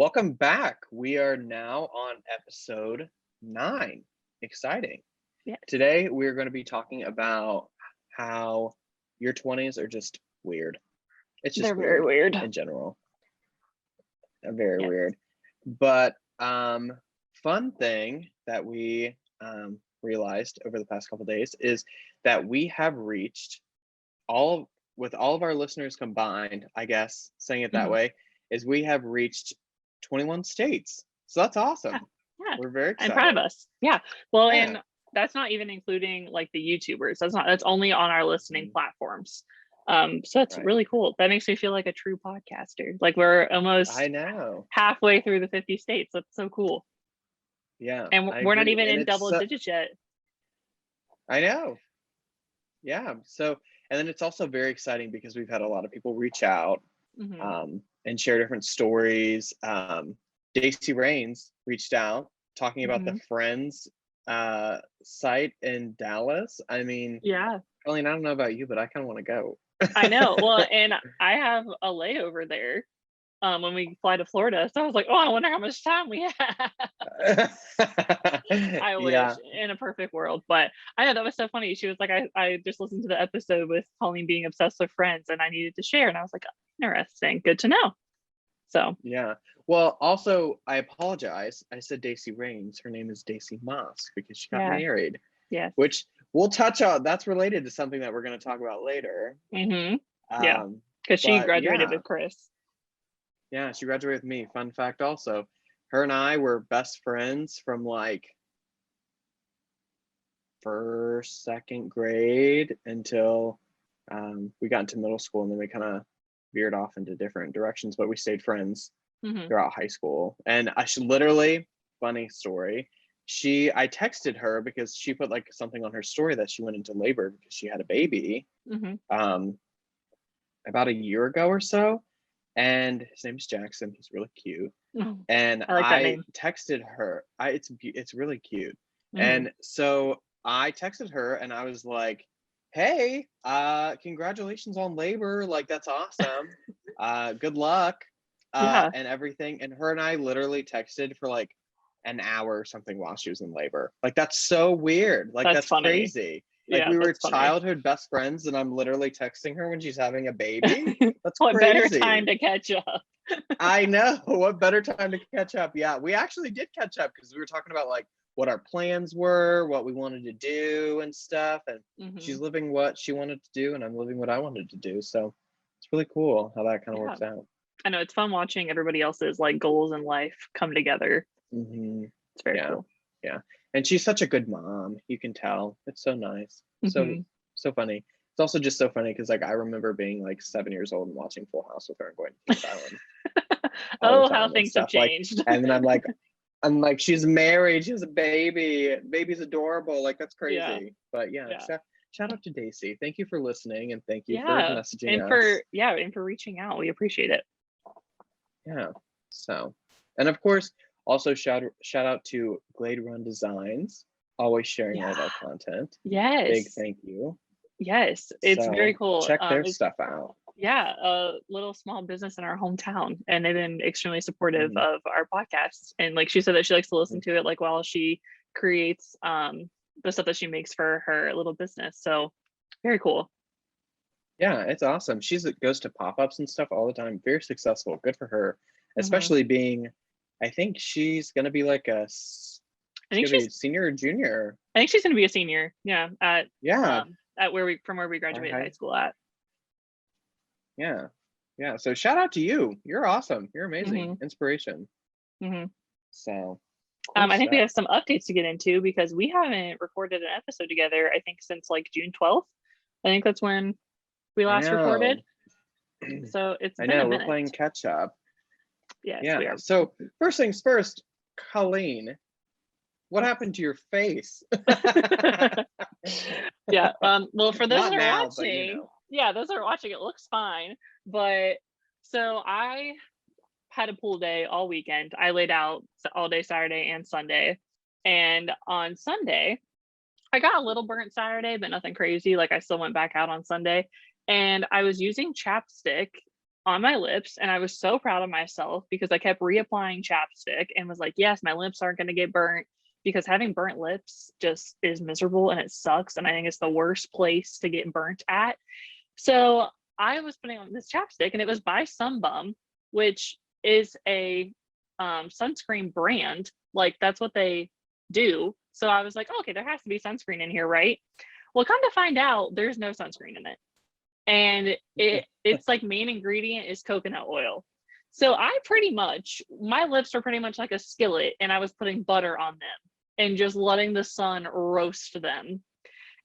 Welcome back. We are now on episode 9. Exciting. Yes. Today, we're going to be talking about how your 20s are just weird. It's just They're very weird. in general. Very Yes. weird. But fun thing that we realized over the past couple days is that we have reached with all of our listeners combined, I guess, saying it that Mhm. way, is we have reached 21 states. So that's awesome. Yeah. We're very excited. I'm proud of us. Yeah. Well, Yeah. and that's not even including like the YouTubers. That's only on our listening platforms. So that's Right. really cool. That makes me feel like a true podcaster. Like we're almost I know. halfway through the 50 states. That's so cool. Yeah. And I we're not agree. even And in it's double digits yet. I know. Yeah. So, and then it's also very exciting because we've had a lot of people reach out Mhm. and share different stories. Daisy Rains reached out talking about the Mhm. Friends site in Dallas. I mean, Yeah. Colleen, I don't know about you, but I kind of want to go. I know. Well, and I have a layover there when we fly to Florida. So I was like, oh, I wonder how much time we have. I wish Yeah. in a perfect world. But I know that was so funny. She was like, I just listened to the episode with Colleen being obsessed with Friends and I needed to share. And I was like, interesting. Good to know. So Yeah. Well, also, I apologize. I said Daisy Rains. Her name is Daisy Mosk because she got yeah. married, Yes. which we'll touch on. That's related to something that we're going to talk about later. Mm-hmm. Yeah. Because she But graduated with Chris. yeah, she graduated with me. Fun fact also, her and I were best friends from like first, second grade until we got into middle school, and then we kind of veered off into different directions, but we stayed friends Mm-hmm. throughout high school. And I should literally, funny story, I texted her because she put like something on her story that she went into labor because she had a baby Mm-hmm. about a year ago or so, and his name is Jackson. He's really cute. And I like that name. texted her. It's really cute. Mm-hmm. And so I texted her and I was like, hey, congratulations on labor, like that's awesome. Good luck. Yeah. And everything. And her and I literally texted for like an hour or something while she was in labor. Like that's so weird. Like that's funny. crazy. Like Yeah, we were that's funny. childhood best friends and I'm literally texting her when she's having a baby. That's what crazy. better time to catch up? I know. What better time to catch up? Yeah, we actually did catch up because we were talking about like what our plans were, what we wanted to do and stuff. And she's living what she wanted to do and I'm living what I wanted to do. So it's really cool how that kind of works out. I know it's fun watching everybody else's like goals in life come together. Mm-hmm. It's very cool. Yeah. And she's such a good mom. You can tell. It's so nice. So funny. It's also just so funny because like I remember being like 7 years old and watching Full House with her and going to Kings Island. Oh, how things have changed. Like, and then I'm like, she's married, she has a baby. Baby's adorable. Like that's crazy. Yeah. But yeah. Shout out to Daisy. Thank you for listening and thank you for messaging us. And for reaching out. We appreciate it. Yeah. So, and of course, also shout out to Glade Run Designs, always sharing all of our content. Yes. Big thank you. Yes, it's very cool. Check their stuff out. Yeah, a little small business in our hometown, and they've been extremely supportive of our podcasts. And like she said that she likes to listen to it like while she creates the stuff that she makes for her little business. So very cool. Yeah, it's awesome. She goes to pop-ups and stuff all the time. Very successful. Good for her. Especially being, I think she's gonna be like she's a senior or junior. I think she's gonna be a senior. Yeah. At where we graduated high school at. Yeah. So shout out to you. You're awesome. You're amazing. Inspiration. So I think we have some updates to get into because we haven't recorded an episode together, I think, since like June 12th. I think that's when we last recorded. So it's been a minute. We're playing catch up. Yes, yeah. We are. So first things first, Colleen, what happened to your face? Yeah. Well, for those that are watching, but, you know. Yeah, those that are watching, it looks fine. But so I had a pool day all weekend. I laid out all day Saturday and Sunday. And on Sunday, I got a little burnt Saturday, but nothing crazy. Like I still went back out on Sunday. And I was using chapstick on my lips, and I was so proud of myself because I kept reapplying chapstick and was like, yes, my lips aren't going to get burnt, because having burnt lips just is miserable and it sucks, and I think it's the worst place to get burnt at. So I was putting on this chapstick, and it was by Sunbum, which is a sunscreen brand. Like, that's what they do. So I was like, oh, okay, there has to be sunscreen in here, right? Well, come to find out, there's no sunscreen in it. And it's like main ingredient is coconut oil. So my lips are pretty much like a skillet, and I was putting butter on them and just letting the sun roast them.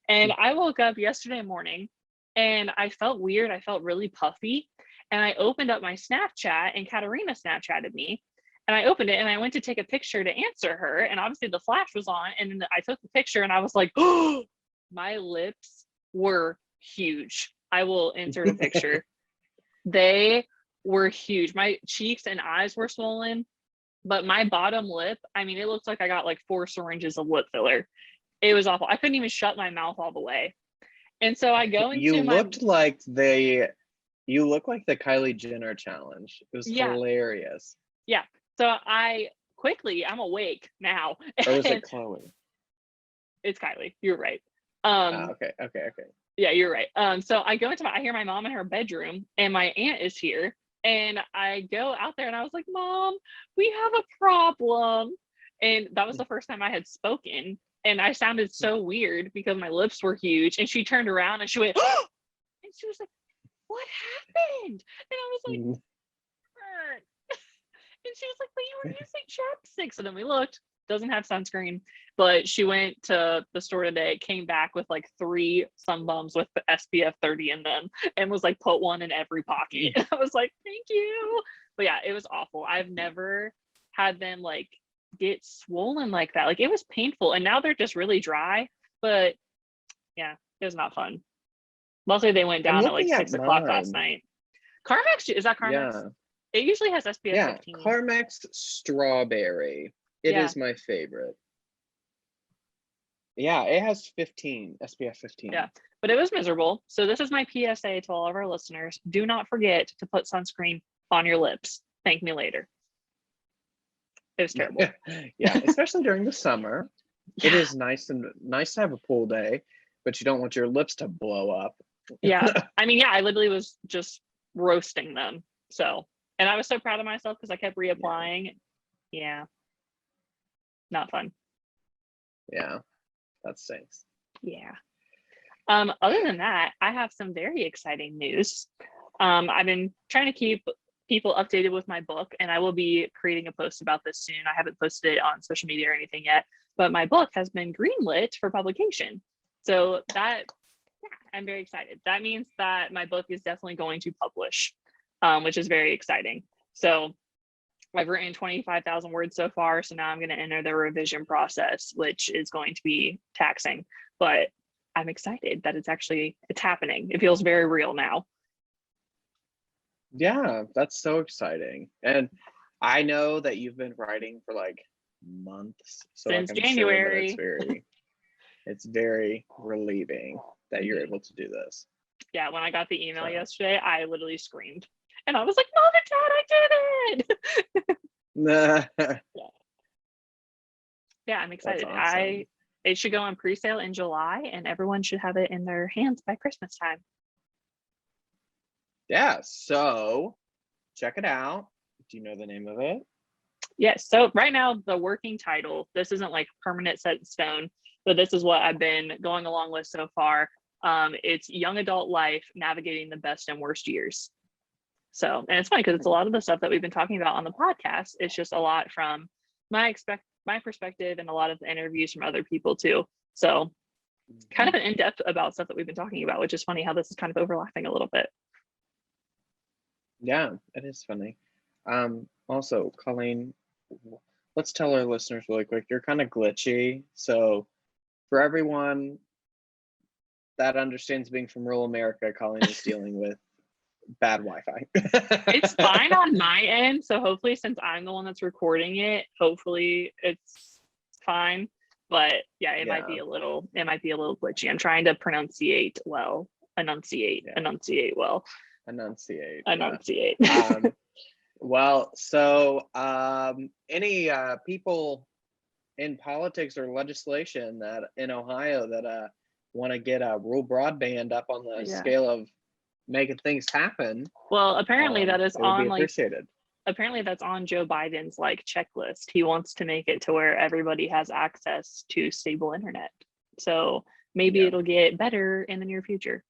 And I woke up yesterday morning and I felt weird. I felt really puffy. And I opened up my Snapchat, and Katarina Snapchatted me. And I opened it and I went to take a picture to answer her. And obviously the flash was on. And I took the picture and I was like, oh, my lips were huge. I will insert a picture. They were huge. My cheeks and eyes were swollen, but my bottom lip, I mean, it looks like I got like 4 syringes of lip filler. It was awful. I couldn't even shut my mouth all the way. And so I go into you look like the Kylie Jenner challenge. It was hilarious. Yeah. So I'm awake now. Or was it Chloe? It's Kylie. You're right. Okay. Yeah, you're right. So I hear my mom in her bedroom, and my aunt is here, and I go out there and I was like, Mom, we have a problem. And that was the first time I had spoken, and I sounded so weird because my lips were huge. And she turned around and she went, oh! And she was like, what happened? And I was like, burn. And she was like, but you were using chapstick. So then we looked, doesn't have sunscreen, but she went to the store today, came back with like 3 Sunbums with the SPF 30 in them, and was like, put one in every pocket. And I was like, thank you. But yeah, it was awful. I've never had them like get swollen like that. Like, it was painful, and now they're just really dry. But yeah, it was not fun. Luckily they went down at like 6 o'clock last night. Carmex, is that Carmex? Yeah. It usually has SPF 15. Carmex strawberry. It is my favorite. Yeah, it has 15, SPF 15. Yeah, but it was miserable. So this is my PSA to all of our listeners. Do not forget to put sunscreen on your lips. Thank me later. It was terrible. Yeah, especially during the summer. Yeah. It is nice to have a pool day, but you don't want your lips to blow up. Yeah, I mean, yeah, I literally was just roasting them. So, and I was so proud of myself because I kept reapplying. Yeah. Not fun. Yeah, that stinks. Yeah. Other than that, I have some very exciting news. I've been trying to keep people updated with my book, and I will be creating a post about this soon. I haven't posted it on social media or anything yet, but my book has been greenlit for publication. So that, I'm very excited. That means that my book is definitely going to publish, which is very exciting. So I've written 25,000 words so far, so now I'm going to enter the revision process, which is going to be taxing, but I'm excited that it's happening. It feels very real now. Yeah, that's so exciting. And I know that you've been writing for like months. So since like, January. Sure it's very relieving that you're able to do this. Yeah, when I got the email yesterday, I literally screamed. And I was like, Mom and Dad, I did it! Yeah, I'm excited. Awesome. It should go on pre-sale in July, and everyone should have it in their hands by Christmas time. Yeah, so check it out. Do you know the name of it? Yes, so right now, the working title, this isn't like permanent set in stone, but this is what I've been going along with so far. It's Young Adult Life, Navigating the Best and Worst Years. So, and it's funny because it's a lot of the stuff that we've been talking about on the podcast. It's just a lot from my perspective and a lot of the interviews from other people too. So kind of an in-depth about stuff that we've been talking about, which is funny how this is kind of overlapping a little bit. Yeah, it is funny. Also, Colleen, let's tell our listeners really quick, you're kind of glitchy. So for everyone that understands being from rural America, Colleen is dealing with bad Wi-Fi. It's fine on my end, so hopefully, since I'm the one that's recording it, hopefully it's fine. But yeah, it might be a little glitchy. I'm trying to enunciate well. Enunciate. Enunciate. Well, so any people in politics or legislation that in Ohio that want to get rural broadband up on the scale of making things happen. Well, apparently that is on appreciated. Apparently that's on Joe Biden's checklist. He wants to make it to where everybody has access to stable internet. So maybe it'll get better in the near future.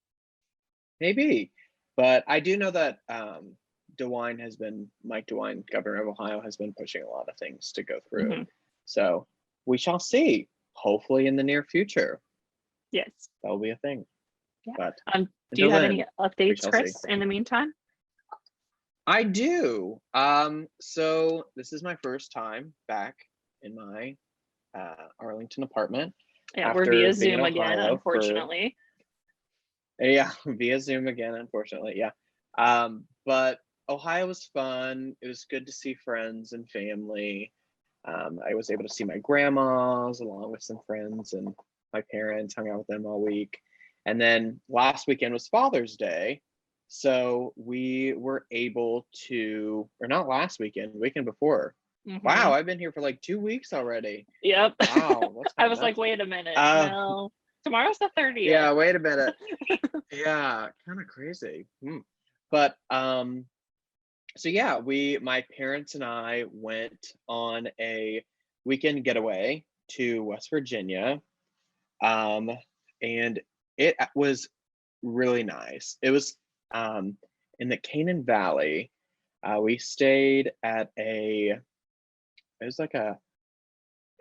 Maybe, but I do know that Mike DeWine, governor of Ohio, has been pushing a lot of things to go through. Mm-hmm. So we shall see, hopefully in the near future. Yes. That will be a thing. Yeah. But do you have any updates, Chris, in the meantime? I do. So this is my first time back in my Arlington apartment. Yeah, we're via Zoom again, unfortunately. Via Zoom again, unfortunately. Yeah. But Ohio was fun. It was good to see friends and family. I was able to see my grandmas along with some friends, and my parents hung out with them all week. And then last weekend was Father's Day. So we were able to, or not last weekend, weekend before. Mm-hmm. Wow, I've been here for 2 weeks already. Yep. Wow. I was like, wait a minute. No, tomorrow's the 30th. Yeah, wait a minute. Yeah, kind of crazy. But so yeah, my parents and I went on a weekend getaway to West Virginia. And it was really nice. It was in the Canaan Valley. We stayed at it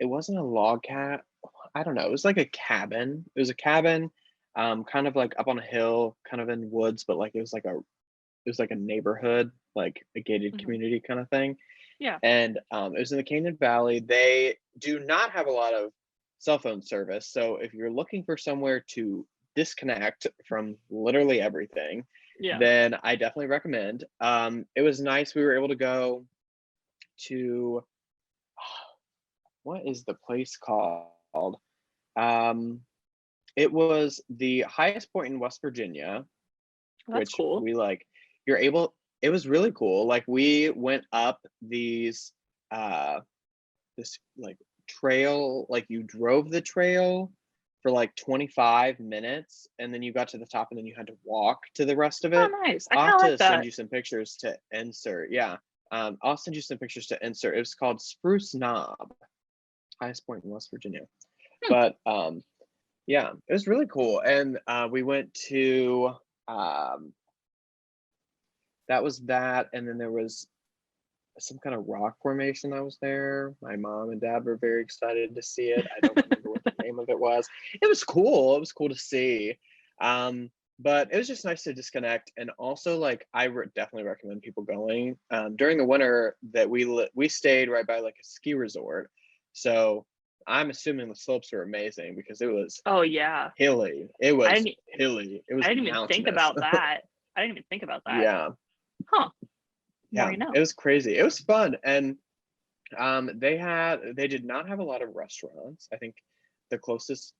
wasn't a log cabin. I don't know. It was like a cabin. It was a cabin, kind of up on a hill, kind of in woods, but it was like a neighborhood, like a gated community kind of thing. Yeah. And it was in the Canaan Valley. They do not have a lot of cell phone service. So if you're looking for somewhere to disconnect from literally everything, then I definitely recommend. It was nice. We were able to go to, what is the place called? It was the highest point in West Virginia. That's cool. It was really cool. We went up this trail, you drove the trail for 25 minutes, and then you got to the top, and then you had to walk to the rest of it. Oh, nice. I'll have to send you some pictures to insert. Yeah. I'll send you some pictures to insert. It was called Spruce Knob, highest point in West Virginia. But yeah, it was really cool. And we went to that was that, and then there was some kind of rock formation that was there. My mom and dad were very excited to see it. I don't remember what the name of it was. It was cool. It was cool to see. But it was just nice to disconnect. And also, I definitely recommend people going. During the winter that we stayed right by a ski resort. So I'm assuming the slopes were amazing because it was hilly. It was hilly. It was I didn't even think about that. Yeah. Huh. Yeah, it was crazy. It was fun. And they did not have a lot of restaurants. I think the closest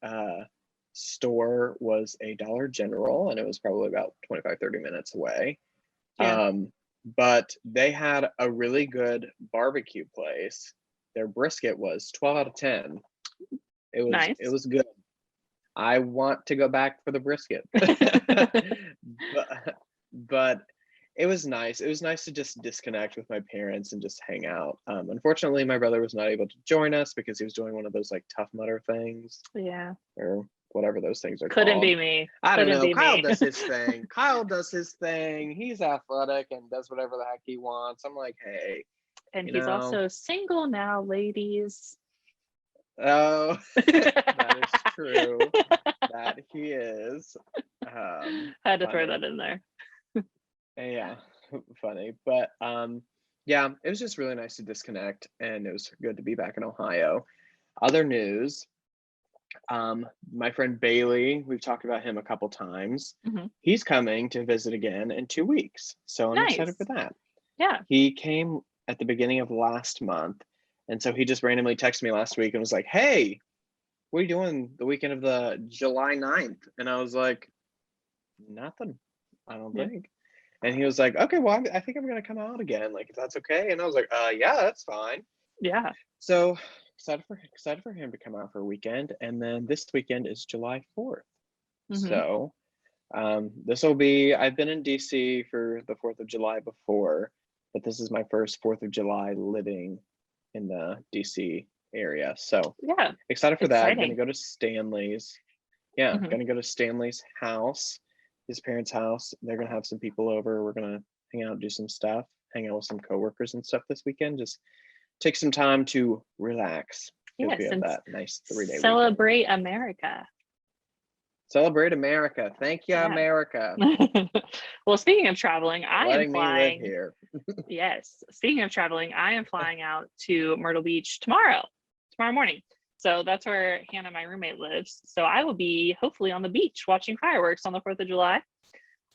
store was a Dollar General, and it was probably about 25-30 minutes away. But they had a really good barbecue place. Their brisket was 12 out of 10. It was good. I want to go back for the brisket. but it was nice. It was nice to just disconnect with my parents and just hang out. Unfortunately, my brother was not able to join us because he was doing one of those Tough Mudder things. Yeah. Or whatever those things are Couldn't called. be me. I don't know. Kyle does his thing. Kyle does his thing. He's athletic and does whatever the heck he wants. I'm like, hey. And he's also single now, ladies. Oh, that is true. That he is. Had to throw that in there. Yeah, funny. But yeah, it was just really nice to disconnect, and it was good to be back in Ohio. Other news, my friend Bailey, we've talked about him a couple times. He's coming to visit again in 2 weeks. So I'm excited for that. Yeah. He came at the beginning of last month. And so he just randomly texted me last week and was like, hey, what are you doing the weekend of the July 9th? And I was like, nothing, I don't think. And he was like, okay, well, I think I'm gonna come out again, like if that's okay. And I was like, yeah, that's fine. Yeah. So excited for him to come out for a weekend. And then this weekend is July 4th. Mm-hmm. So this will be, I've been in DC for the 4th of July before, but this is my first 4th of July living in the DC area. So Yeah. excited for that. Gonna Exciting. go to Stanley's. Yeah, Mm-hmm. gonna go to Stanley's house, his parents' house. They're gonna have some people over. We're gonna hang out, do some stuff, hang out with some coworkers and stuff this weekend. Just take some time to relax because we Yes, have and that nice 3-day weekend. celebrate America. Celebrate America. Thank you, Yeah. America, Well, speaking of traveling, I am letting me live flying. here. Yes. Speaking of traveling, I am flying out to Myrtle Beach tomorrow morning. So that's where Hannah, my roommate, lives. So I will be hopefully on the beach watching fireworks on the 4th of July.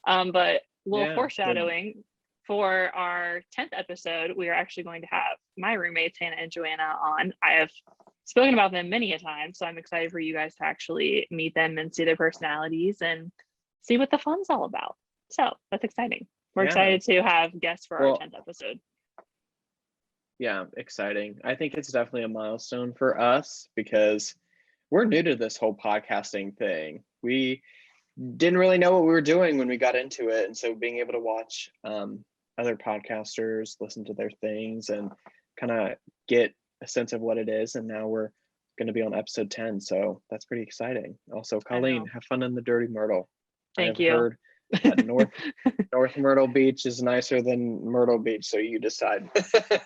But a little Yeah. foreshadowing for our 10th episode, we are actually going to have my roommates, Hannah and Joanna, on. I have spoken about them many a time, so I'm excited for you guys to actually meet them and see their personalities and see what the fun's all about. So that's exciting. We're excited to have guests for our 10th episode. Yeah, exciting. I think it's definitely a milestone for us because we're new to this whole podcasting thing. We didn't really know what we were doing when we got into it. And so being able to watch other podcasters, listen to their things and kind of get a sense of what it is. And now we're going to be on episode 10. So that's pretty exciting. Also, Colleen, have fun in the Dirty Myrtle. Thank I have heard that North Myrtle Beach is nicer than Myrtle Beach. So you decide.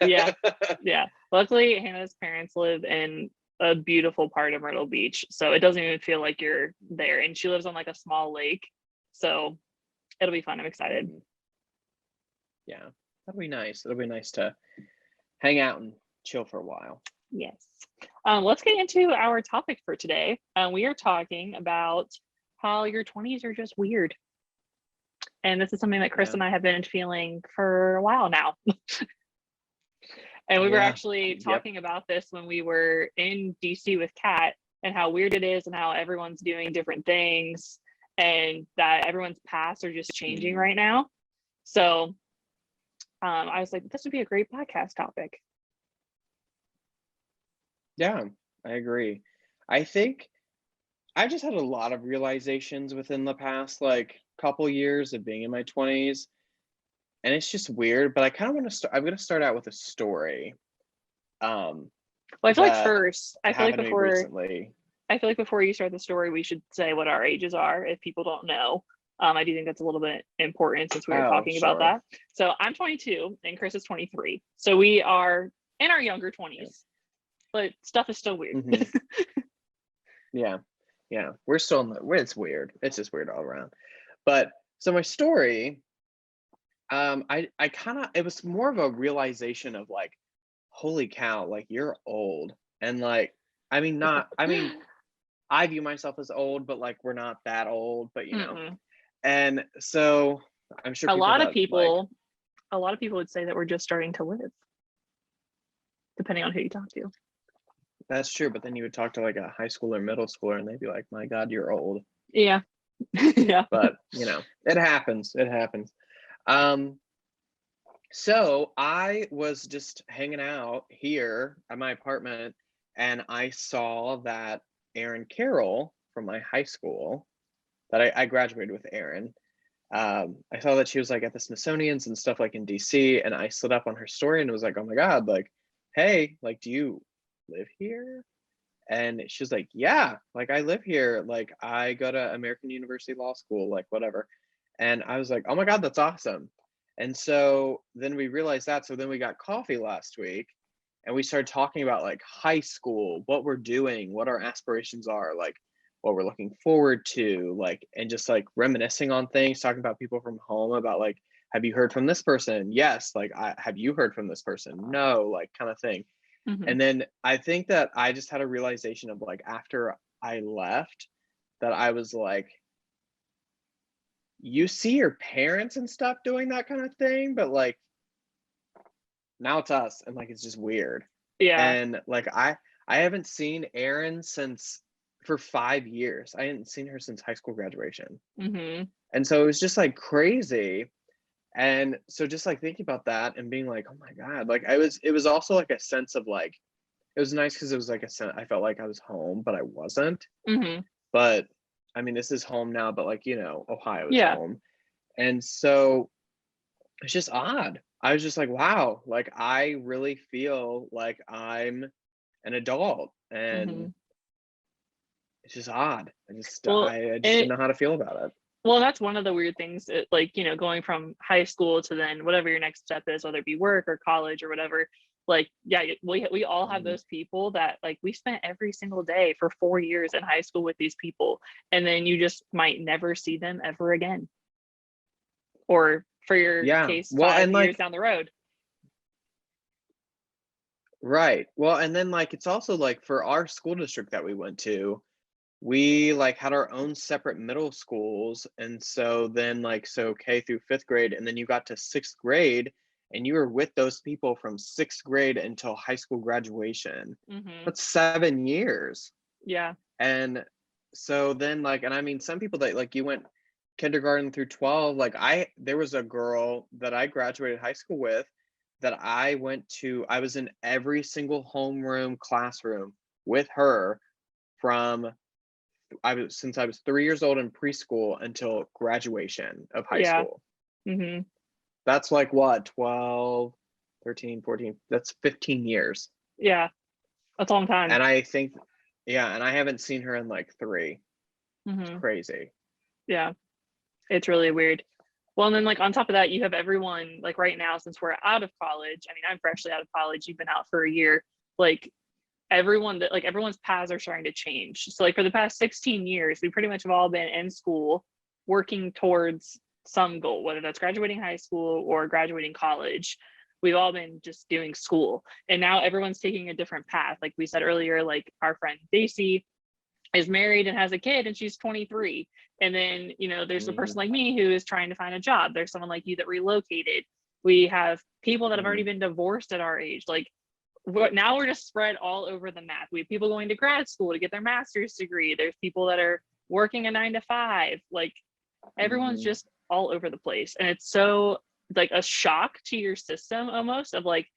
Yeah. Luckily, Hannah's parents live in a beautiful part of Myrtle Beach, so it doesn't even feel like you're there. And she lives on like a small lake, so it'll be fun. I'm excited. Yeah, that'll be nice. It'll be nice to hang out and chill for a while. Yes. Let's get into our topic for today. We are talking about how your 20s are just weird. And this is something that Chris and I have been feeling for a while now. And we were actually talking about this when we were in DC with Kat and how weird it is and how everyone's doing different things and that everyone's paths are just changing right now. So I was like, this would be a great podcast topic. Yeah, I agree. I think I've just had a lot of realizations within the past like couple years of being in my 20s. And it's just weird, but I kind of want to start. I'm going to start out with a story. Well, I feel like first, I feel like before you start the story, we should say what our ages are if people don't know. I do think that's a little bit important since we were talking about that. So I'm 22 and Chris is 23. So we are in our younger 20s, but stuff is still weird. Yeah. We're still in it's weird. It's just weird all around. But so my story, I kind of, it was more of a realization of like, holy cow, like you're old. And like, I mean, I view myself as old, but like, we're not that old, but you know, and so I'm sure a lot of people would say that we're just starting to live, depending on who you talk to. That's true. But then you would talk to like a high schooler, middle schooler, and they'd be like, my God, you're old. Yeah. Yeah. But you know, it happens. So I was just hanging out here at my apartment and I saw that Erin Carroll from my high school, that I graduated with Erin. I saw that she was like at the Smithsonian's and stuff like in DC, and I slid up on her story and was like, oh my God, like, hey, like, do you live here? And she was like, yeah, like I live here. Like I go to American University Law School, like whatever. And I was like, oh my God, that's awesome. And so then we realized that. So then we got coffee last week and we started talking about like high school, what we're doing, what our aspirations are, like what we're looking forward to, like, and just like reminiscing on things, talking about people from home about like, have you heard from this person? Yes. Like, have you heard from this person? No, like kind of thing. And then I think that I just had a realization of like, after I left, that I was like, you see your parents and stuff doing that kind of thing, but like now it's us and like it's just weird. Yeah. And like I haven't seen Erin for 5 years. I hadn't seen her since high school graduation. And so it was just like crazy. And so just like thinking about that and being like, oh my God, like it was also like a sense of like, it was nice because it was like a sense, I felt like I was home, but I wasn't. Mm-hmm. But I mean, this is home now, but like, you know, Ohio is Yeah. home. And so it's just odd. I was just like, wow, like I really feel like I'm an adult, Mm-hmm. and it's just odd. Well, I just and didn't know how to feel about it. well, that's one of the weird things, like, you know, going from high school to then whatever your next step is, whether it be work or college or whatever. Like, yeah, we all have Mhm. those people that like we spent every single day for 4 years in high school with these people, and then you just might never see them ever again. Or for your Yeah. case, Well, and 5 years like, down the road. right. Well, and then like it's also like for our school district that we went to, we like had our own separate middle schools. And so then like so K through fifth grade, and then you got to sixth grade and you were with those people from sixth grade until high school graduation. Mm-hmm. That's 7 years. Yeah. And so then like, and I mean some people that like you went kindergarten through 12, like there was a girl that I graduated high school with that I was in every single homeroom classroom with her from since I was 3 years old in preschool until graduation of high Yeah. school. Mm-hmm. That's like what, 12, 13, 14, that's 15 years. Yeah. That's a long time. And I think, yeah, and I haven't seen her in like three. It's Mm-hmm. crazy. Yeah. It's really weird. Well, and then like on top of that, you have everyone like right now, since we're out of college. I mean, I'm freshly out of college. You've been out for a year. Like everyone's paths are starting to change. So like for the past 16 years, we pretty much have all been in school working towards some goal, whether that's graduating high school or graduating college. We've all been just doing school. And now everyone's taking a different path. Like we said earlier, like our friend Daisy is married and has a kid and she's 23. And then, you know, there's a person Mhm, like me who is trying to find a job. There's someone like you that relocated. We have people that have already mhm, been divorced at our age. Like now we're just spread all over the map. We have people going to grad school to get their master's degree. There's people that are working a 9 to 5. Like everyone's mhm, just all over the place. And it's so like a shock to your system almost of like,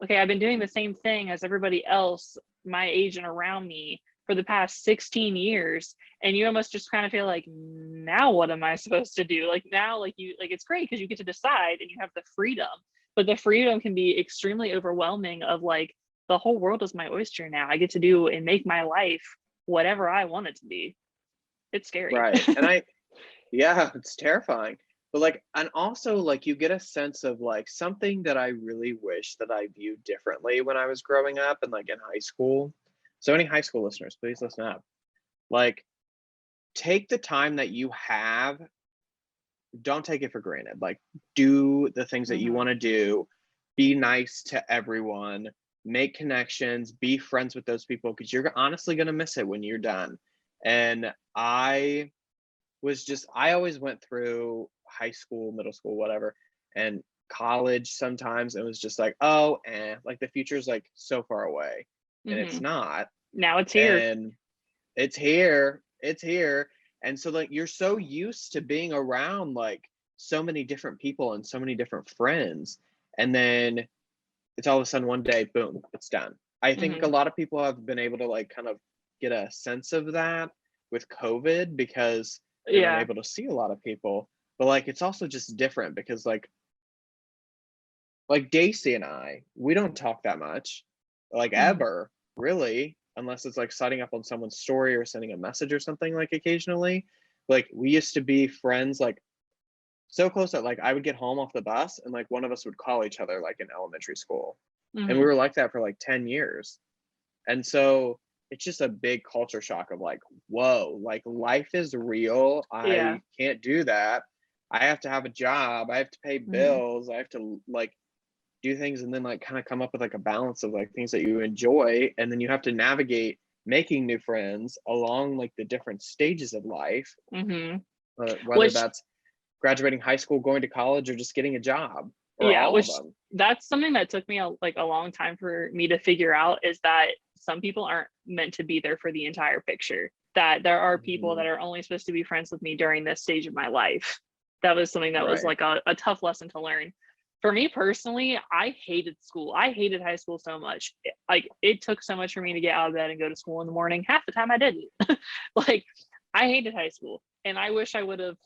okay, I've been doing the same thing as everybody else my age and around me for the past 16 years. And you almost just kind of feel like, now what am I supposed to do? Like now, like you, like it's great because you get to decide and you have the freedom, but the freedom can be extremely overwhelming of like, the whole world is my oyster now. I get to do and make my life whatever I want it to be. It's scary. right. And yeah, it's terrifying. But like, and also like you get a sense of like something that I really wish that I viewed differently when I was growing up and like in high school. So any high school listeners, please listen up. Like, take the time that you have, don't take it for granted. Like, do the things that you Mm-hmm. want to do, be nice to everyone, make connections, be friends with those people because you're honestly going to miss it when you're done. And I always went through high school, middle school, whatever, and college sometimes it was just like, oh, like the future's like so far away. And it's Mm-hmm. not. Now it's here. And it's here. And so like you're so used to being around like so many different people and so many different friends, and then it's all of a sudden one day, boom, it's done. I think a Mm-hmm. lot of people have been able to like kind of get a sense of that with COVID because they weren't Yeah. able to see a lot of people. But like it's also just different because like Daisy and we don't talk that much, like Mm-hmm. ever, really, unless it's like signing up on someone's story or sending a message or something like occasionally. Like we used to be friends like so close that like I would get home off the bus and like one of us would call each other like in elementary school. And we Mm-hmm. were like that for like 10 years. And so it's just a big culture shock of like, whoa, like life is real. Yeah. I can't do that. I have to have a job. I have to pay Mm-hmm. bills. I have to like do things and then like kind of come up with like a balance of like things that you enjoy, and then you have to navigate making new friends along like the different stages of life, Mm-hmm. whether Which, that's graduating high school, going to college, or just getting a job, or yeah, all of which them. that's something that took me like a long time for me to figure out is that some people aren't meant to be there for the entire picture. That there are people Mhm. that are only supposed to be friends with me during this stage of my life. That was something that was Right. like a tough lesson to learn. For me personally, I hated school. I hated high school so much. Like it took so much for me to get out of bed and go to school in the morning. Half the time I didn't. Like I hated high school and I wish I would have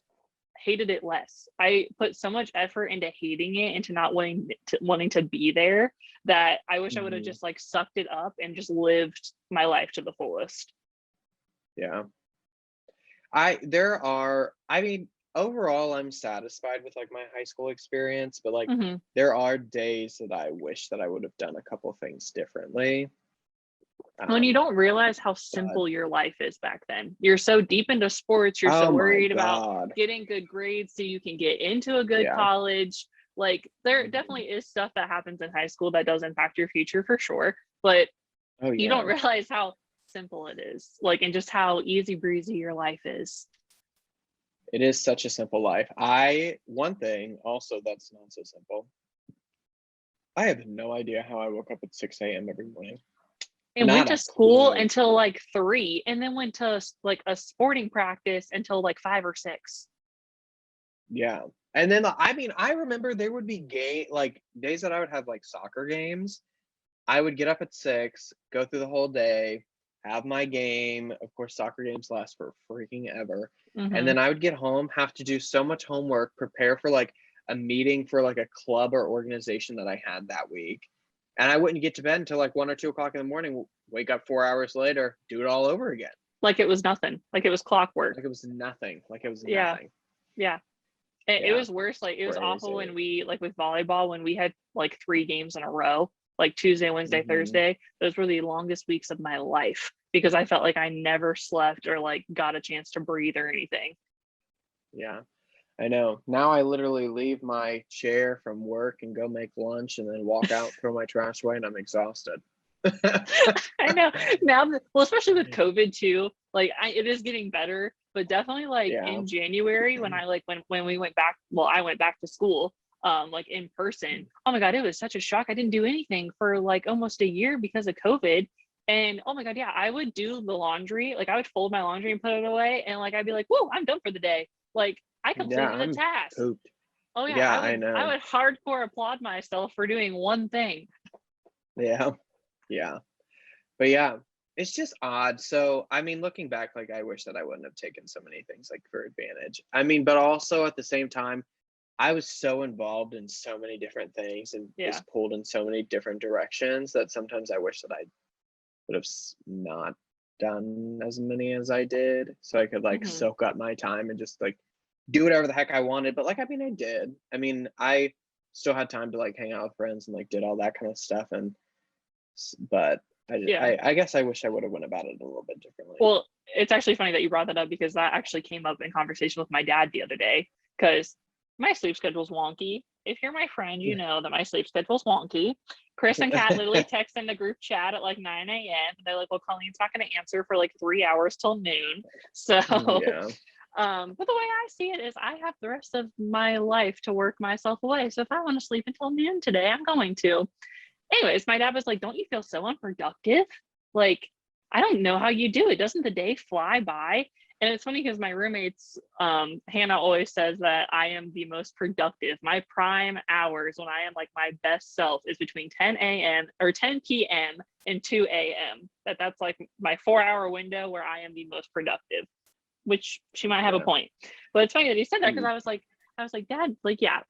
hated it less. I put so much effort into hating it, into not wanting to be there, that I wish I would have Mhm. just like sucked it up and just lived my life to the fullest. Yeah. I mean, overall I'm satisfied with like my high school experience, but like Hmm. there are days that I wish that I would have done a couple things differently. When you Um, don't realize how but simple your life is back then. You're so deep into sports, you're oh so my worried about God. getting good grades so you can get into a good Yeah. college. Like there Mhm. definitely is stuff that happens in high school that does impact your future for sure, but Oh you don't yeah. realize how simple it is, like, and just how easy breezy your life is. It is such a simple life. One thing also that's not so simple. I have no idea how I woke up at 6 a.m. every morning. And Not went to a school clue. until like 3 and then went to like a sporting practice until like 5 or 6. Yeah. And then I mean, I remember there would be like days that I would have like soccer games. I would get up at 6, go through the whole day, have my game. Of course, soccer games last for freaking ever. And Hmm. then I would get home, have to do so much homework, prepare for like a meeting for like a club or organization that I had that week. And I wouldn't get to bed until like 1 or 2 o'clock in the morning, wake up 4 hours later, do it all over again. Like it was nothing, like it was clockwork. Like it was nothing. Like it was Yeah, nothing. yeah. It Yeah. was worse. Like it was awful when Crazy. we, like with volleyball, when we had like 3 games in a row, like Tuesday, Wednesday, Hmm. Thursday. Those were the longest weeks of my life because I felt like I never slept or like got a chance to breathe or anything. Yeah. I know. Now I literally leave my chair from work and go make lunch and then walk out, throw my trash away, and I'm exhausted. I know now, well, especially with COVID too. Like it is getting better, but definitely like Yeah. in January when I like when we went back. Well, I went back to school, like in person. Oh my god, it was such a shock. I didn't do anything for like almost a year because of COVID. And oh my god, yeah, I would do the laundry. Like I would fold my laundry and put it away, and like I'd be like, "Whoa, I'm done for the day." Like I Yeah, completed a I'm task. pooped. Oh yeah, Yeah, I I would I know. would hardcore applaud myself for doing one thing. Yeah. Yeah. But yeah, it's just odd. So, I mean, looking back, like I wish that I wouldn't have taken so many things like for advantage. I mean, but also at the same time, I was so involved in so many different things and was Yeah. pulled in so many different directions that sometimes I wish that I would have not done as many as I did so I could like Hmm. soak up my time and just like do whatever the heck I wanted. But like, I mean, I did. I mean, I still had time to like hang out with friends and like did all that kind of stuff. But Yeah. I guess I wish I would have went about it a little bit differently. Well, it's actually funny that you brought that up because that actually came up in conversation with my dad the other day because my sleep schedule's wonky. If you're my friend, you know that my sleep schedule's wonky. Chris and Kat literally text in the group chat at like 9 a.m. They're like, well, Colleen's not going to answer for like 3 hours till noon. So, Yeah. but the way I see it is I have the rest of my life to work myself away. So if I want to sleep until noon today, I'm going to. Anyways, my dad was like, don't you feel so unproductive? Like, I don't know how you do it. Doesn't the day fly by? And it's funny because my roommates, Hannah always says that I am the most productive. My prime hours when I am like my best self is between 10 a.m. or 10 p.m. and 2 a.m. That's like my 4 hour window where I am the most productive, which she might have a Yeah. point. But it's funny that he said that because Mm. I was like, Dad, like, yeah,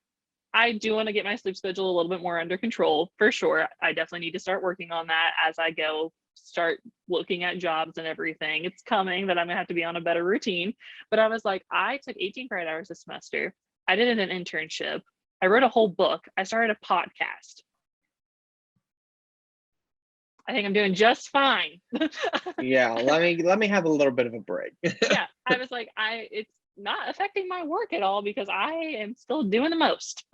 I do want to get my sleep schedule a little bit more under control for sure. I definitely need to start working on that as I go start looking at jobs and everything. It's coming that I'm gonna have to be on a better routine. But I was like, I took 18 credit hours this semester. I did an internship. I wrote a whole book. I started a podcast. I think I'm doing just fine. Yeah, let me have a little bit of a break. Yeah, I was like, it's not affecting my work at all because I am still doing the most.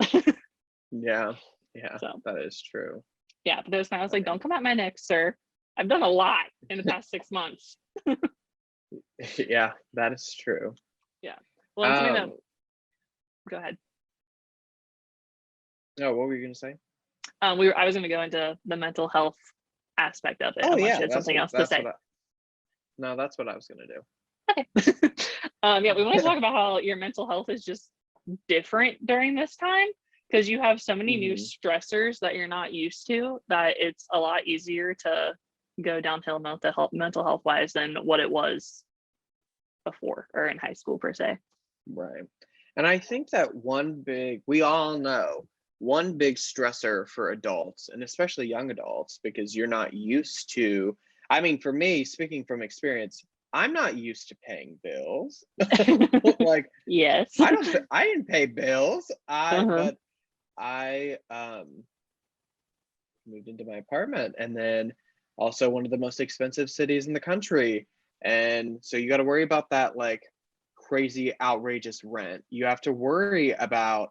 Yeah. Yeah, So that is true. yeah, but there's I was I like, don't mean, come at my neck, sir. I've done a lot in the past 6 months. yeah, that is true. Yeah. Well, and something that Um, go ahead. no, what were you gonna say? I was gonna go into the mental health aspect of it Oh unless you yeah, had something else to that's what say. I no, that's what I was gonna do. Okay. Yeah, we want to talk about how your mental health is just different during this time, because you have so many new stressors that you're not used to, that it's a lot easier to go downhill mental health wise than what it was before or in high school per se. Right. And I think that we all know one big stressor for adults, and especially young adults, because you're not used to, I mean, for me, speaking from experience, I'm not used to paying bills. Like, yes, I didn't pay bills. But I moved into my apartment, and then also one of the most expensive cities in the country. And so you got to worry about that, like, crazy, outrageous rent. You have to worry about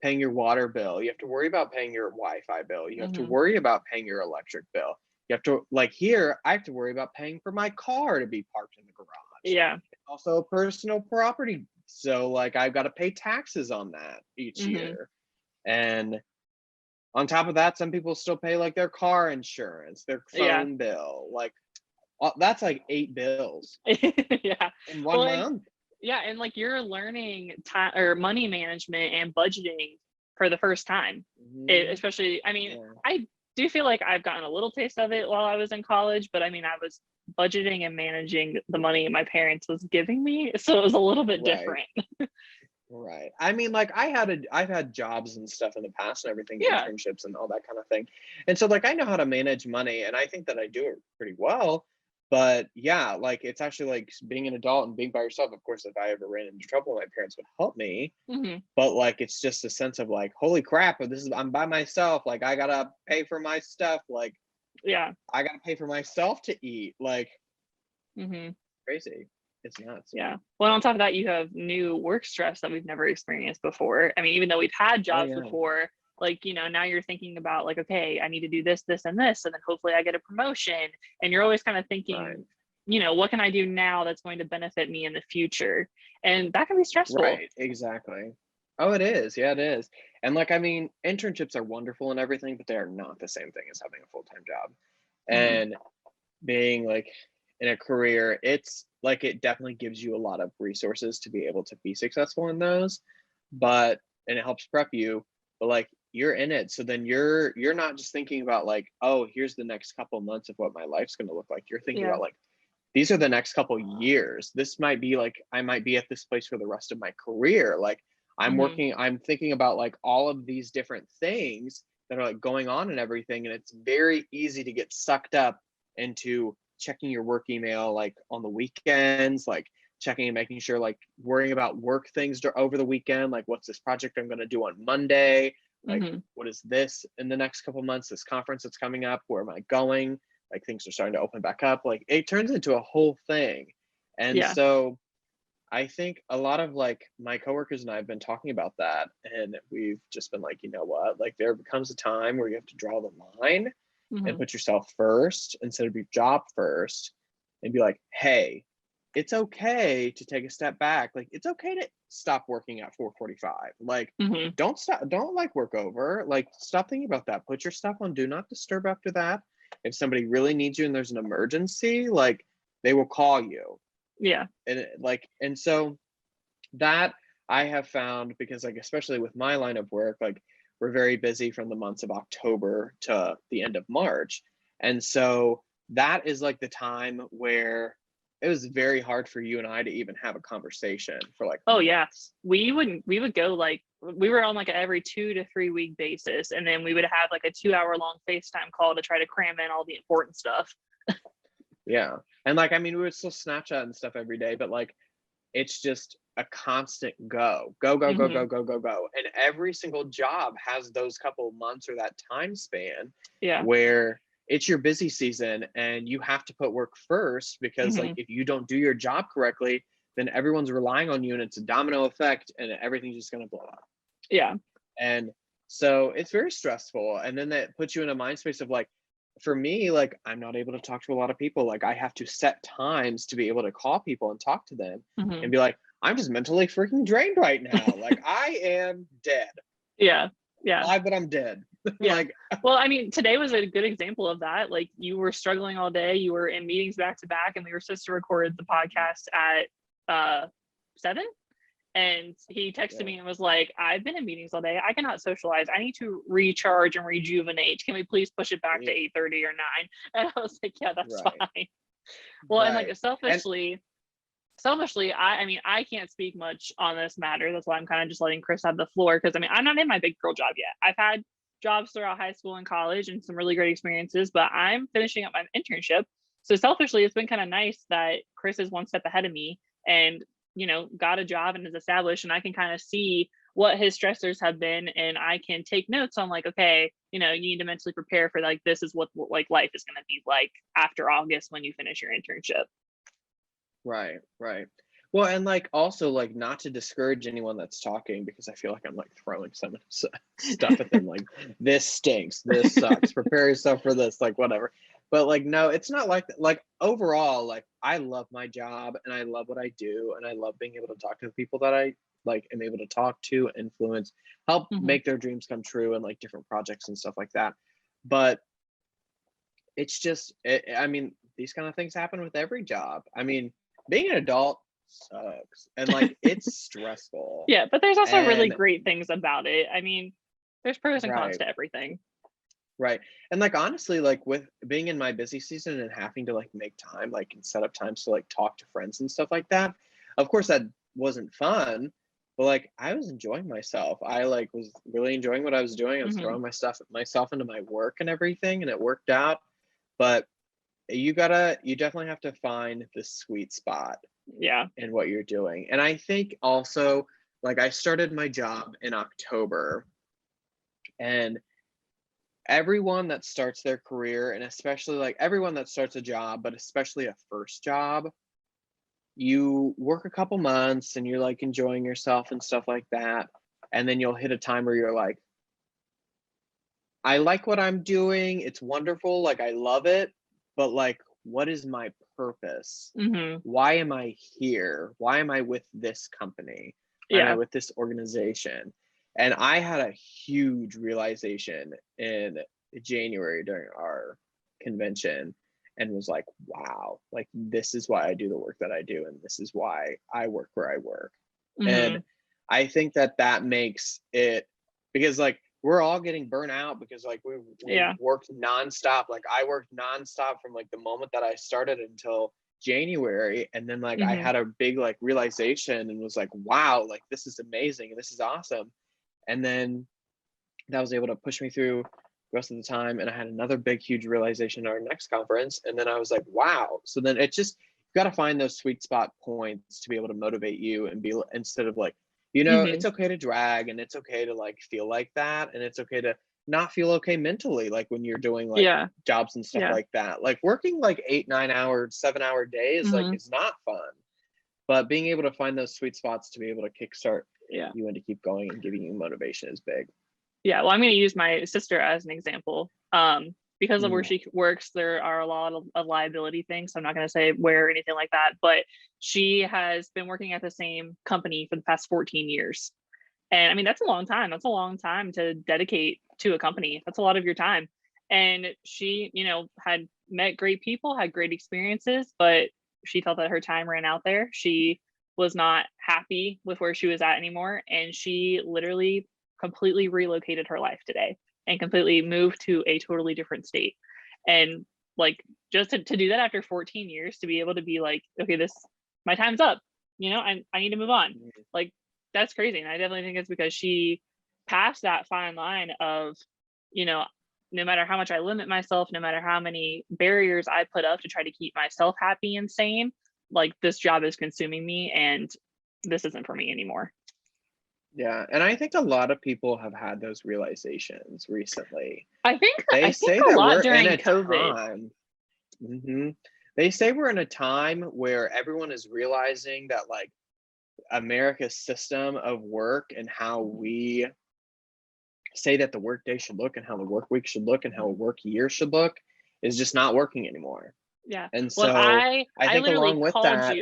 paying your water bill. You have to worry about paying your Wi-Fi bill. You have to worry about paying your electric bill. You have to, like, here, I have to worry about paying for my car to be parked in the garage. Yeah. Also personal property. So, like, I've got to pay taxes on that each year. And on top of that, some people still pay, like, their car insurance, their phone bill. Like, that's like 8 bills. Yeah. In 1 month. And like, you're learning time or money management and budgeting for the first time. Especially, I mean, I do feel like I've gotten a little taste of it while I was in college, but I mean, I was budgeting and managing the money my parents was giving me, so it was a little bit different. Right. I mean, like, I've had jobs and stuff in the past and everything, internships and all that kind of thing. And so, like, I know how to manage money, and I think that I do it pretty well. But yeah, like, it's actually like being an adult and being by yourself. Of course, if I ever ran into trouble, my parents would help me. But, like, it's just a sense of, like, holy crap, I'm by myself. Like, I gotta pay for my stuff. Like, I gotta pay for myself to eat. Like, crazy. It's nuts. Yeah. Well, on top of that, you have new work stress that we've never experienced before. I mean, even though we've had jobs before, like, you know, now you're thinking about, like, okay, I need to do this, this, and this, and then hopefully I get a promotion. And you're always kind of thinking, you know, what can I do now that's going to benefit me in the future? And that can be stressful. Right. Exactly. Oh, it is. Yeah, it is. And, like, I mean, internships are wonderful and everything, but they are not the same thing as having a full-time job. And being, like, in a career, it's like, it definitely gives you a lot of resources to be able to be successful in those, and it helps prep you, but, like, you're in it. So then you're not just thinking about, like, oh, here's the next couple months of what my life's going to look like. You're thinking about, like, these are the next couple years. This might be, like, I might be at this place for the rest of my career. Like, I'm thinking about, like, all of these different things that are, like, going on and everything. And it's very easy to get sucked up into checking your work email, like, on the weekends, like, checking and making sure, like, worrying about work things over the weekend. Like, what's this project I'm going to do on Monday? Like, what is this in the next couple months? This conference that's coming up, where am I going? Like, things are starting to open back up. Like, it turns into a whole thing. And so I think a lot of, like, my coworkers and I have been talking about that, and we've just been like, you know what, like, there becomes a time where you have to draw the line and put yourself first instead of your job first, and be like, hey, it's okay to take a step back. Like, it's okay to stop working at 4:45. Like, don't, like, work over. Like, stop thinking about that. Put your stuff on do not disturb after that. If somebody really needs you and there's an emergency, like, they will call you. And so that I have found, because, like, especially with my line of work, like, we're very busy from the months of October to the end of March. And so that is, like, the time where it was very hard for you and I to even have a conversation for, like, months. We would go, like, we were on, like, an every 2 to 3 week basis, and then we would have, like, a 2-hour long FaceTime call to try to cram in all the important stuff. And, like, I mean, we would still Snapchat and stuff every day, but, like, it's just a constant go. And every single job has those couple months or that time span where it's your busy season and you have to put work first, because like, if you don't do your job correctly, then everyone's relying on you, and it's a domino effect, and everything's just going to blow up. And so it's very stressful. And then that puts you in a mind space of, like, for me, like, I'm not able to talk to a lot of people. Like, I have to set times to be able to call people and talk to them and be like, I'm just mentally freaking drained right now. Like, I am dead. Alive, but I'm dead. Like, well, I mean, today was a good example of that. Like, you were struggling all day. You were in meetings back to back, and we were supposed to record the podcast at 7. And he texted me and was like, I've been in meetings all day. I cannot socialize. I need to recharge and rejuvenate. Can we please push it back to 8:30 or 9? And I was like, yeah, that's fine. Well, and like selfishly, I mean, I can't speak much on this matter. That's why I'm kind of just letting Chris have the floor. Cause I mean, I'm not in my big girl job yet. I've had jobs throughout high school and college and some really great experiences, but I'm finishing up my internship. So selfishly, it's been kind of nice that Chris is one step ahead of me and, you know, got a job and is established, and I can kind of see what his stressors have been, and I can take notes on like, okay, you know, you need to mentally prepare for like, this is what like life is going to be like after August when you finish your internship. Right. Well, and like also like not to discourage anyone that's talking, because I feel like I'm like throwing some stuff at them like, this stinks, this sucks, prepare yourself for this, like whatever. But like, no, it's not like that. Like overall, like I love my job and I love what I do, and I love being able to talk to the people that I like am able to talk to, influence, help make their dreams come true, and like different projects and stuff like that. But it's just, I mean, these kind of things happen with every job. I mean, being an adult sucks, and like it's stressful. Yeah, but there's also really great things about it. I mean, there's pros and cons to everything. Right. And like honestly, like with being in my busy season and having to like make time, like and set up times to like talk to friends and stuff like that, of course that wasn't fun, but like I was enjoying myself. I like was really enjoying what I was doing. I was throwing myself into my work and everything, and it worked out. But you definitely have to find the sweet spot in what you're doing. And I think also, like I started my job in October, and everyone that starts their career, and especially like everyone that starts a job, but especially a first job, you work a couple months and you're like enjoying yourself and stuff like that, and then you'll hit a time where you're like, I like what I'm doing, it's wonderful, like I love it, but like what is my purpose? Why am I here? Why am I with this company? Why am I with this organization? And I had a huge realization in January during our convention, and was like, wow, like this is why I do the work that I do, and this is why I work where I work. And I think that makes it, because like we're all getting burnt out, because like we worked nonstop. Like I worked nonstop from like the moment that I started until January, and then like I had a big like realization and was like, wow, like this is amazing and this is awesome. And then that was able to push me through the rest of the time, and I had another big huge realization at our next conference, and then I was like, wow. So then it just, you got to find those sweet spot points to be able to motivate you, and be, instead of like, you know, it's okay to drag, and it's okay to like feel like that, and it's okay to not feel okay mentally, like when you're doing like jobs and stuff like that. Like working like 8, 9 hour, 7-hour days, like it's not fun. But being able to find those sweet spots to be able to kickstart you and to keep going and giving you motivation is big. Yeah, well, I'm going to use my sister as an example. Because of where she works, there are a lot of liability things. So I'm not going to say where or anything like that, but she has been working at the same company for the past 14 years. And I mean, that's a long time. That's a long time to dedicate to a company. That's a lot of your time. And she, you know, had met great people, had great experiences, but she felt that her time ran out there. She was not happy with where she was at anymore. And she literally completely relocated her life today and completely moved to a totally different state. And like, just to do that after 14 years, to be able to be like, okay, my time's up, you know, I need to move on. Like, that's crazy. And I definitely think it's because she passed that fine line of, you know, no matter how much I limit myself, no matter how many barriers I put up to try to keep myself happy and sane, like this job is consuming me and this isn't for me anymore. Yeah, and I think a lot of people have had those realizations recently. I think a lot during COVID. They say we're in a time where everyone is realizing that like America's system of work and how we say that the workday should look and how the work week should look and how a work year should look is just not working anymore. Yeah. And so I think along with that,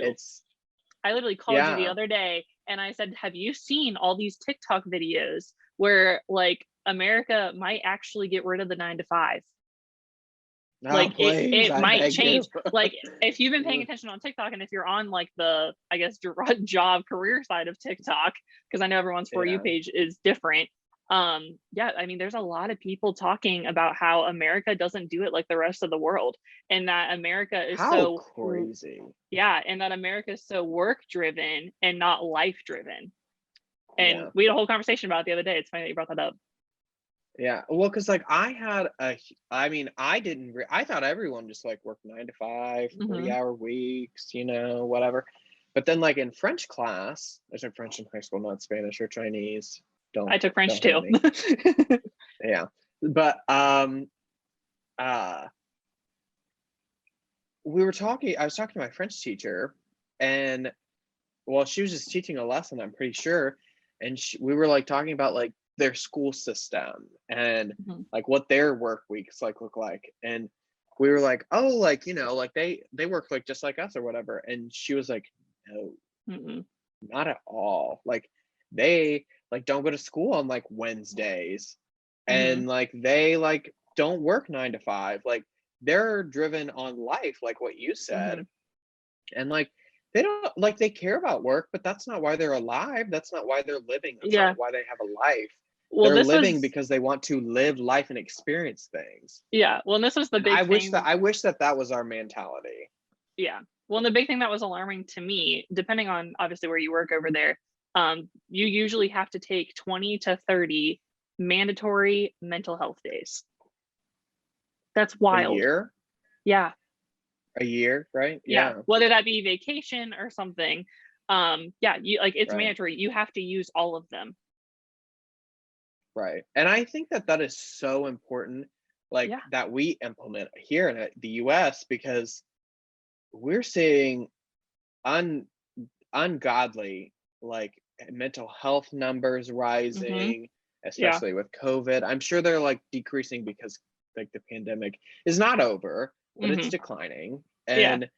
I literally called you the other day and I said, have you seen all these TikTok videos where like America might actually get rid of the 9 to 5? No, please, it I might beg you. change. Like if you've been paying attention on TikTok, and if you're on like the, I guess, job career side of TikTok, because I know everyone's For You page is different. Yeah, I mean, there's a lot of people talking about how America doesn't do it like the rest of the world, and that America is How crazy. Yeah, and that America is so work driven and not life driven. And we had a whole conversation about it the other day. It's funny that you brought that up. Yeah, well, because like I thought everyone just like worked 9 to 5, 40-hour weeks, whatever. But then like in French class, I took French in high school, not Spanish or Chinese. I took French too. Yeah, but I was talking to my French teacher, and well, she was just teaching a lesson, I'm pretty sure, and we were like talking about like their school system and like what their work weeks like look like, and we were like, oh, like like they work like just like us or whatever, and she was like, no, not at all. Like they like don't go to school on like Wednesdays, and like they like don't work 9 to 5. Like they're driven on life, like what you said, and like they don't like they care about work, but that's not why they're alive. That's not why they're living. That's not why they have a life. Well, they're living because they want to live life and experience things. Yeah. Well, and this was the big thing. I wish that was our mentality. Yeah. Well, and the big thing that was alarming to me, depending on obviously where you work over there, you usually have to take 20 to 30 mandatory mental health days. That's wild. A year? Yeah. A year, right? Yeah. Whether that be vacation or something. Yeah, it's mandatory. You have to use all of them. Right. And I think that is so important, like that we implement here in the US, because we're seeing ungodly like mental health numbers rising, especially with COVID. I'm sure they're like decreasing because like the pandemic is not over, but it's declining. And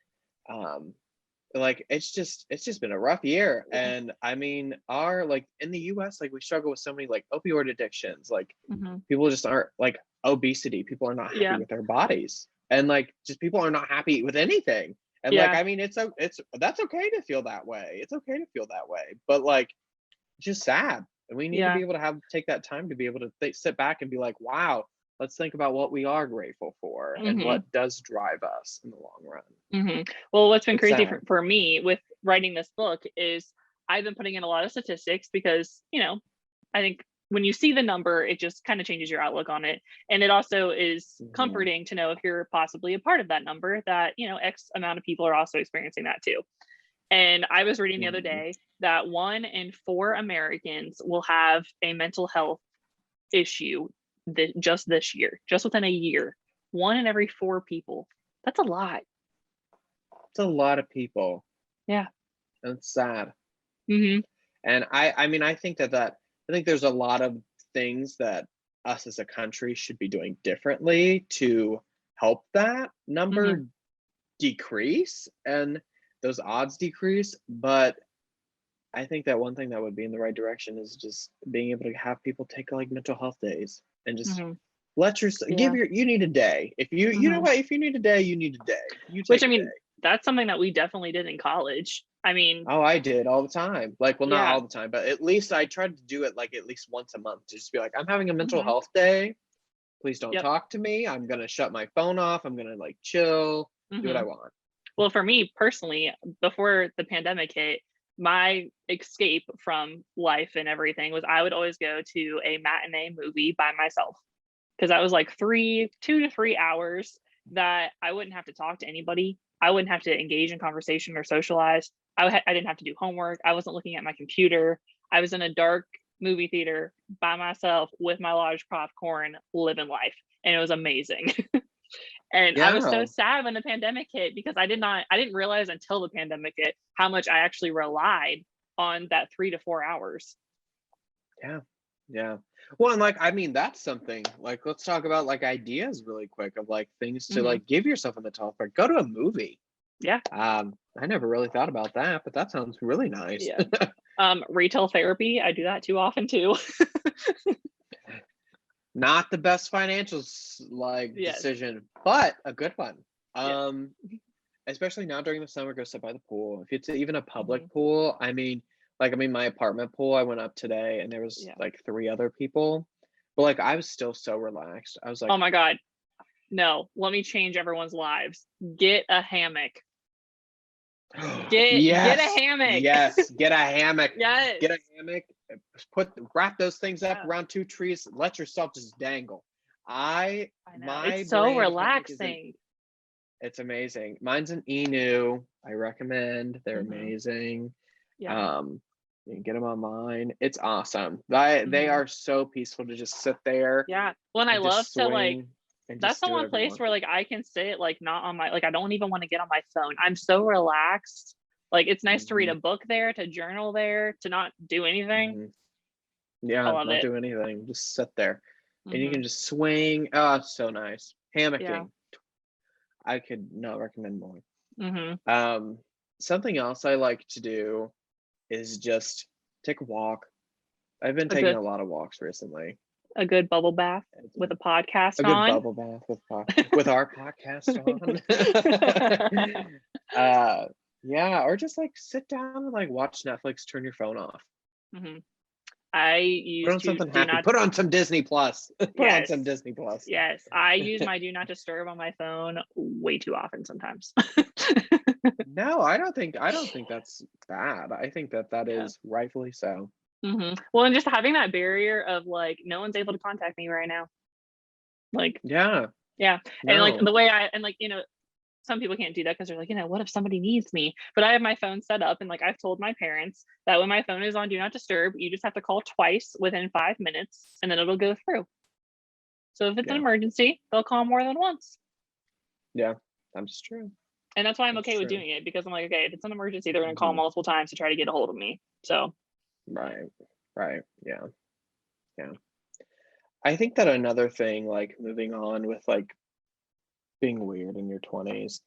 like it's just been a rough year. And I mean, our like in the US, like we struggle with so many like opioid addictions, like people just aren't like obesity, people are not happy with their bodies, and like just people are not happy with anything. And like I mean, that's okay to feel that way. It's okay to feel that way, but like it's just sad. And we need to be able to take that time to be able to sit back and be like, wow, let's think about what we are grateful for and what does drive us in the long run. Well, what's been crazy for me with writing this book is I've been putting in a lot of statistics because, I think when you see the number, it just kind of changes your outlook on it. And it also is comforting to know if you're possibly a part of that number that, X amount of people are also experiencing that too. And I was reading the other day that 1 in 4 Americans will have a mental health issue just this year, just within a year. 1 in every 4 people. That's a lot. It's a lot of people. Yeah. That's sad. And I mean, I think I think there's a lot of things that us as a country should be doing differently to help that number decrease and those odds decrease. But I think that one thing that would be in the right direction is just being able to have people take like mental health days and just let yourself you need a day. If you know what, if you need a day, you need a day. Which I mean, that's something that we definitely did in college. I mean, I did all the time. Like, well, not all the time, but at least I tried to do it like at least once a month to just be like, I'm having a mental health day. Please don't talk to me. I'm gonna shut my phone off. I'm gonna like chill, do what I want. Well, for me personally, before the pandemic hit, my escape from life and everything was I would always go to a matinee movie by myself, because that was like 2 to 3 hours that I wouldn't have to talk to anybody. I wouldn't have to engage in conversation or socialize. I didn't have to do homework. I wasn't looking at my computer. I was in a dark movie theater by myself with my large popcorn, living life, and it was amazing. And I was so sad when the pandemic hit, because I didn't realize until the pandemic hit how much I actually relied on that 3 to 4 hours. Yeah. Well, and like, I mean, that's something like, let's talk about like ideas really quick of like things to like give yourself a mental health break. Go to a movie. Yeah. I never really thought about that, but that sounds really nice. Retail therapy. I do that too often too. Not the best financial decision, but a good one. Especially now during the summer, go sit by the pool. If it's even a public pool, I mean, my apartment pool, I went up today and there was like 3 other people, but like I was still so relaxed. I was like, oh my God, no, let me change everyone's lives. Get a hammock. Get a hammock. Yes, get a hammock. Yes. Get a hammock. Wrap those things up around 2 trees. Let yourself just dangle. I know. It's so relaxing. It's amazing. Mine's an Inu. I recommend. They're amazing. Yeah. You can get them online. It's awesome. They are so peaceful to just sit there. Yeah. Well, and I love to like. That's the one place where like I can sit like not on my I don't even want to get on my phone. I'm so relaxed. Like it's nice to read a book there, to journal there, to not do anything. Yeah, not do anything. Just sit there. And you can just swing. Oh, it's so nice. Hammocking. Yeah. I could not recommend more. Something else I like to do is just take a walk. I've been taking a lot of walks recently. A good bubble bath with a podcast on. A good bubble bath with our podcast on. Yeah, or just like sit down and like watch Netflix, turn your phone off. I use put on something happy. Put on some Disney Plus. Put on some Disney Plus. Yes, I use my do not disturb on my phone way too often sometimes. No, I don't think that's bad. I think that is rightfully so. Well, and just having that barrier of like no one's able to contact me right now. Like and like the way some people can't do that because they're like, what if somebody needs me? But I have my phone set up and like I've told my parents that when my phone is on do not disturb, you just have to call twice within 5 minutes and then it'll go through. So if it's an emergency, they'll call more than once. Yeah, that's true. And that's why I'm okay with doing it, because I'm like, okay, if it's an emergency, they're going to call multiple times to try to get a hold of me. So right, yeah. I think that another thing, like moving on with like being weird in your 20s,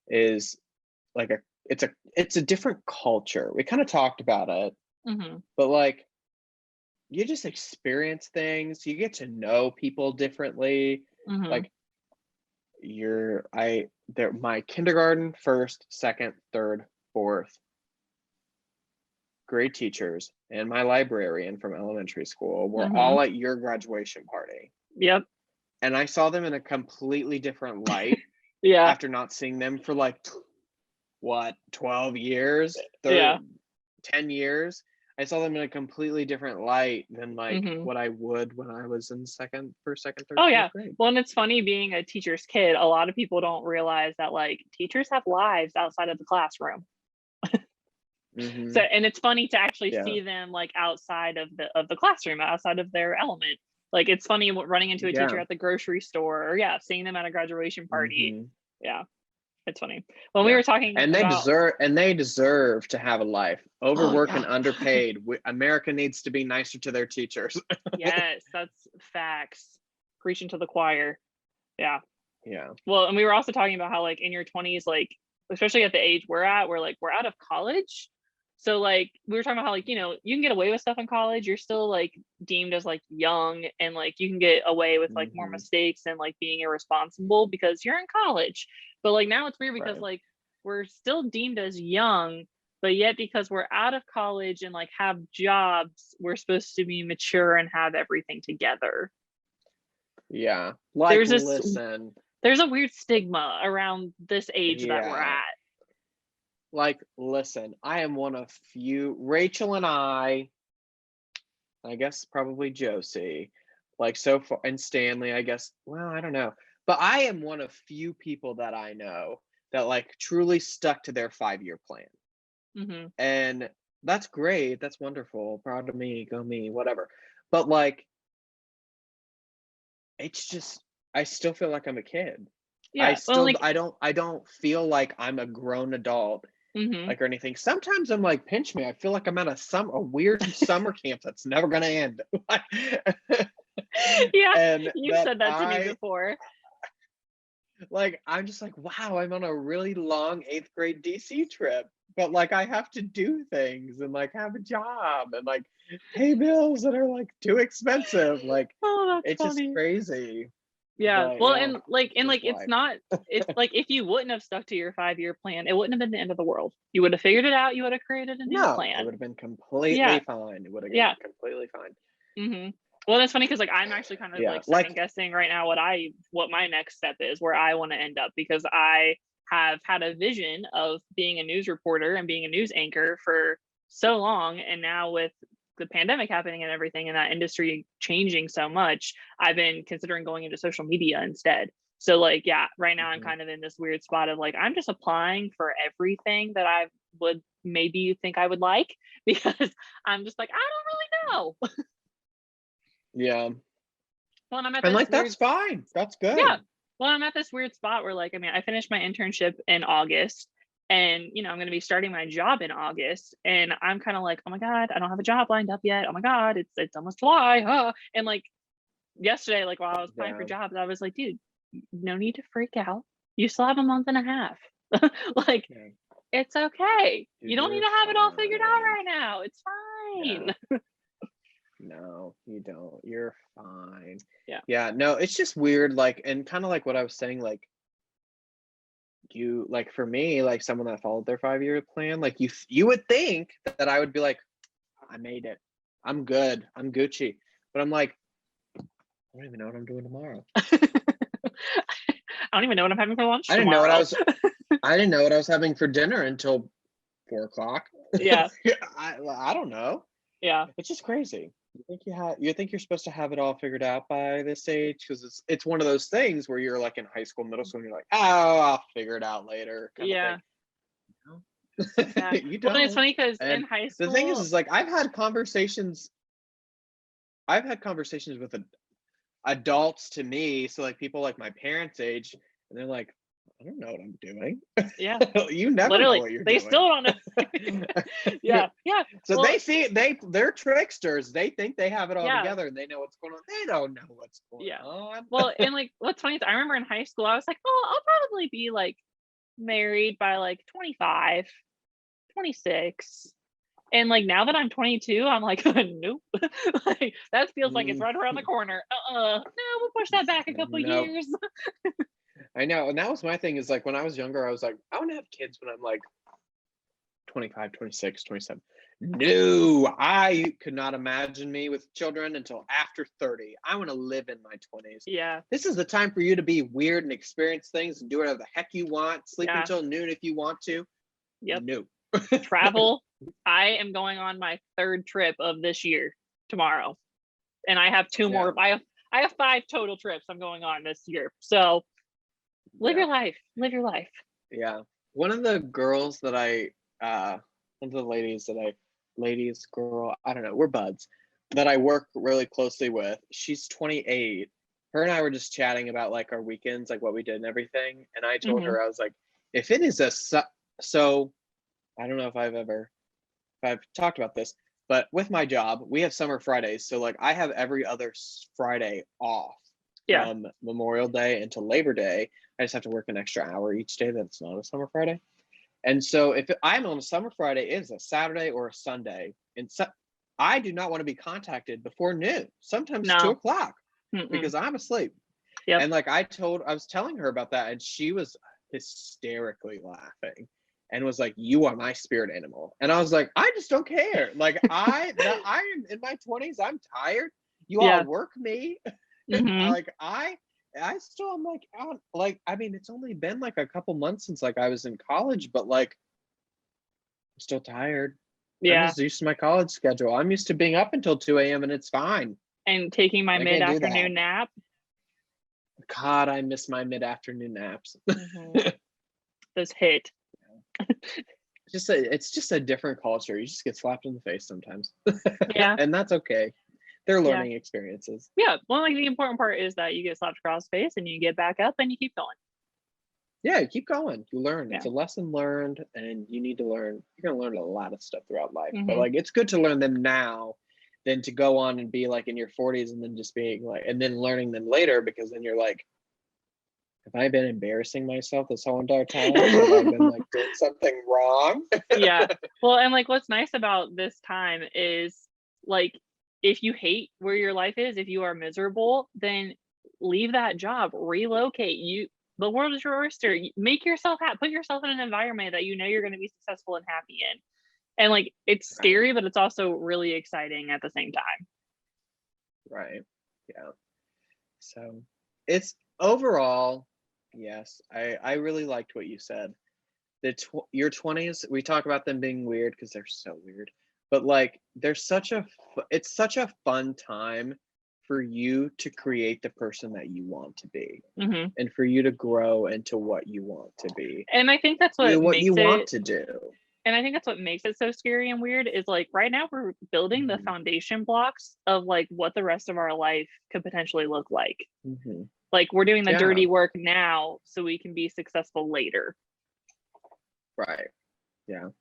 is like it's a different culture. We kind of talked about it, but like you just experience things, you get to know people differently. Like my kindergarten, first, second, third, fourth grade teachers and my librarian from elementary school were all at your graduation party. Yep. And I saw them in a completely different light. After not seeing them for like 12 years, 10 years. I saw them in a completely different light than like what I would when I was in first, second, third. Oh yeah. Grade. Well, and it's funny being a teacher's kid. A lot of people don't realize that like teachers have lives outside of the classroom. So, and it's funny to actually see them like outside of the classroom, outside of their element. Like it's funny running into a teacher at the grocery store, or seeing them at a graduation party. Yeah, it's funny. When we were talking, and they deserve to have a life. Overworked and underpaid. America needs to be nicer to their teachers. Yes, that's facts. Preaching to the choir. Yeah. Well, and we were also talking about how like in your 20s, like especially at the age we're out of college. So like we were talking about how like, you can get away with stuff in college. You're still like deemed as like young, and like you can get away with like more mistakes and like being irresponsible because you're in college. But like now it's weird because like we're still deemed as young, but yet because we're out of college and like have jobs, we're supposed to be mature and have everything together. Yeah. Like there's a weird stigma around this age that we're at. Like, listen, I am one of few, Rachel and I guess probably Josie, like so far, and Stanley, I guess, well, I don't know. But I am one of few people that I know that like truly stuck to their 5-year plan. And that's great. That's wonderful. Proud of me. Go me, whatever. But like, it's just, I still feel like I'm a kid. I don't feel like I'm a grown adult. Like or anything. Sometimes I'm like, pinch me. I feel like I'm at a weird summer camp that's never gonna end. And you said that to me before. Like I'm just like, wow, I'm on a really long 8th grade DC trip. but like I have to do things and like have a job and like pay bills that are like too expensive. Like Oh, that's it's just funny. crazy. Yeah. But Well, yeah, and like it's life. not, it's like if you wouldn't have stuck to your 5-year plan, it wouldn't have been the end of the world. You would have figured it out, you would have created a new No, it plan. would have been Yeah. completely fine. It would have Yeah. been completely fine. Mm-hmm. Well, that's funny because like I'm actually kind of Yeah, like second guessing right now what my next step is, where I want to end up, because I have had a vision of being a news reporter and being a news anchor for so long, and now with the pandemic happening and everything and that industry changing so much, I've been considering going into social media instead. So like, yeah, right now I'm kind of in this weird spot of like I'm just applying for everything that I would maybe think I would like, because I'm just like I don't really know. yeah. Well, and I'm at And this like weird, that's fine. That's yeah. good. Well, I'm at this weird spot where like, I mean, I finished my internship in August, and I'm going to be starting my job in August, and I'm kind of like, oh my God, I don't have a job lined up yet. Oh my God, it's almost July. Huh? And like yesterday, like while I was applying for Yeah. jobs, I was like, dude, no need to freak out. You still have a month and a half. Like, Yeah. it's okay. Dude, You don't need you're to have it all figured out fine. right now. It's fine. Yeah. No, you don't. You're fine. Yeah. Yeah, no, it's just weird, like, and kind of like what I was saying, like you like for me, like someone that followed their 5-year plan, like you would think that I would be like, I made it. I'm good. I'm Gucci. But I'm like, I don't even know what I'm doing tomorrow. I don't even know what I'm having for lunch I didn't know what tomorrow. I didn't know what I was having for dinner until 4 o'clock. Yeah. I don't know. Yeah. It's just crazy. You think you're supposed to have it all figured out by this age, because it's one of those things where you're like in high school, middle school, and you're like, oh, I'll figure it out later, kind of Yeah. thing. Yeah. You Well, and it's don't. funny because in And high the thing school, is like I've had conversations with adults to me, so like people like my parents' age, and they're like, I don't know what I'm doing. yeah, You never know literally, what you're they doing. still don't know. Yeah. Yeah. So Well, they're tricksters. They think they have it all yeah. together and they know what's going on. They don't know what's going Yeah. on. Well, and like what's funny is I remember in high school, I was like, oh, I'll probably be like married by like 25, 26. And like now that I'm 22, I'm like, nope. Like that feels like it's right around the corner. No, we'll push that back a couple No, years. I know. And that was my thing, is like when I was younger, I was like, I want to have kids when I'm like 25, 26, 27. No, I could not imagine me with children until after 30. I want to live in my 20s. Yeah. This is the time for you to be weird and experience things and do whatever the heck you want. Sleep Yeah. until noon if you want to. Yep. No. Travel. I am going on my 3rd trip of this year tomorrow, and I have 2 more. I have 5 total trips I'm going on this year. So live your life. Live your life. Yeah. One of the girls that one of the girl, I don't know, we're buds, that I work really closely with, she's 28. Her and I were just chatting about like our weekends, like what we did and everything. And I told her, I was like, if it is so I don't know if I've talked about this, but with my job, we have summer Fridays. So like I have every other Friday off from Memorial Day until Labor Day. I just have to work an extra hour each day that's not a summer Friday. And so if I'm on a summer Friday, it is a Saturday or a Sunday. And I do not want to be contacted before noon, sometimes 2 o'clock, because I'm asleep. Yep. And like I was telling her about that, and she was hysterically laughing and was like, you are my spirit animal. And I was like, I just don't care. Like I am in my 20s. I'm tired. You all work me. Like I still am like out, like I mean it's only been like a couple months since like I was in college, but like I'm still tired. I'm just used to my college schedule. I'm used to being up until 2 a.m. and it's fine. And taking my mid-afternoon nap. God, I miss my mid-afternoon naps. Those hit. It's just a different culture. You just get slapped in the face sometimes. Yeah. And that's okay. They're learning experiences. Yeah. Well, like the important part is that you get slapped across the face and you get back up and you keep going. Yeah, you keep going. You learn. Yeah. It's a lesson learned, and you need to learn. You're gonna learn a lot of stuff throughout life. But like it's good to learn them now than to go on and be like in your 40s and then just being like, and then learning them later, because then you're like, have I been embarrassing myself this whole entire time? Have I been like doing something wrong? Yeah. Well, and like what's nice about this time is like if you hate where your life is, if you are miserable, then leave that job, relocate. The world is your oyster. Make yourself happy, put yourself in an environment that you know you're going to be successful and happy in. And like it's scary, but it's also really exciting at the same time. Right. Yeah. So it's overall, yes, I really liked what you said. Your 20s, we talk about them being weird because they're so weird, but like it's such a fun time for you to create the person that you want to be, and for you to grow into what you want to be, and I think that's what you makes want to do. And I think that's what makes it so scary and weird is like right now we're building the foundation blocks of like what the rest of our life could potentially look like. Like we're doing the dirty work now so we can be successful later. Right. Yeah.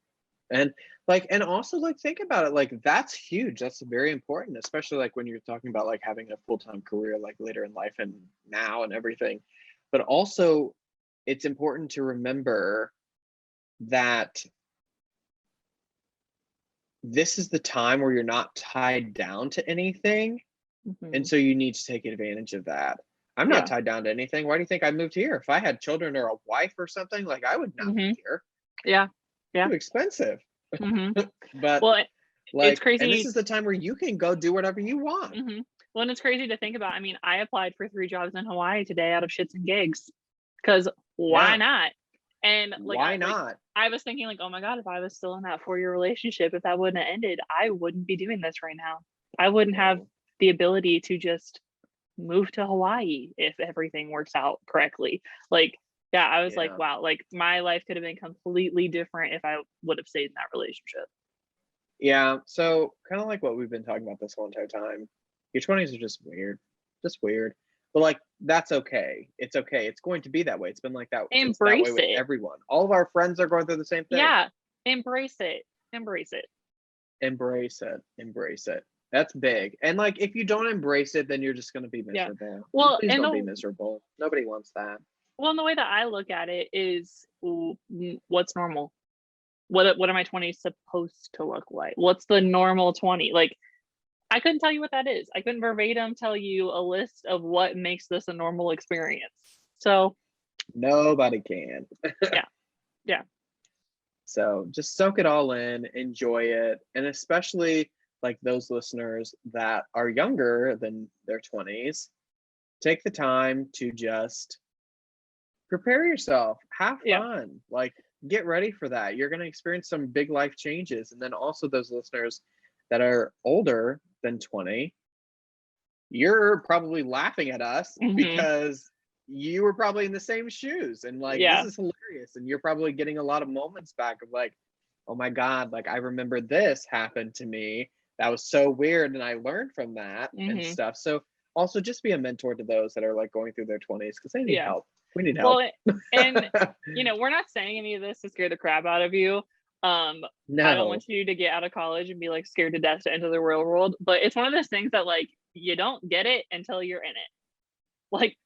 And like, and also like think about it, like that's huge. That's very important, especially like when you're talking about like having a full-time career like later in life and now and everything. But also it's important to remember that this is the time where you're not tied down to anything. And so you need to take advantage of that. I'm not tied down to anything. Why do you think I moved here? If I had children or a wife or something, like I would not move here. Yeah. Too expensive. But well, like, it's crazy. And this is the time where you can go do whatever you want. Well, and it's crazy to think about. I mean, I applied for 3 jobs in Hawaii today out of shits and gigs because why not? And like, why not? I was thinking like, oh my God, if I was still in that 4-year relationship, if that wouldn't have ended, I wouldn't be doing this right now. I wouldn't have the ability to just move to Hawaii if everything works out correctly. Like, yeah, I was like, wow, like my life could have been completely different if I would have stayed in that relationship. Yeah. So kind of like what we've been talking about this whole entire time. Your 20s are just weird. But like that's okay. It's okay. It's going to be that way. It's been like that. Embrace that way with everyone. All of our friends are going through the same thing. Yeah. Embrace it. Embrace it. Embrace it. Embrace it. That's big. And like if you don't embrace it, then you're just going to be miserable. Yeah. Well, please don't be miserable. Nobody wants that. Well, and the way that I look at it is what's normal? What are my 20s supposed to look like? What's the normal 20? Like I couldn't tell you what that is. I couldn't verbatim tell you a list of what makes this a normal experience. So nobody can. Yeah. So just soak it all in, enjoy it. And especially like those listeners that are younger than their 20s, take the time to just prepare yourself, have fun, like get ready for that. You're going to experience some big life changes. And then also those listeners that are older than 20, you're probably laughing at us because you were probably in the same shoes and like this is hilarious, and you're probably getting a lot of moments back of like, oh my God, like I remember this happened to me, that was so weird, and I learned from that and stuff. So also just be a mentor to those that are like going through their 20s because they need help. We need help. Well, and you know, we're not saying any of this to scare the crap out of you. No. I don't want you to get out of college and be like scared to death to enter the real world, but it's one of those things that like you don't get it until you're in it. Like,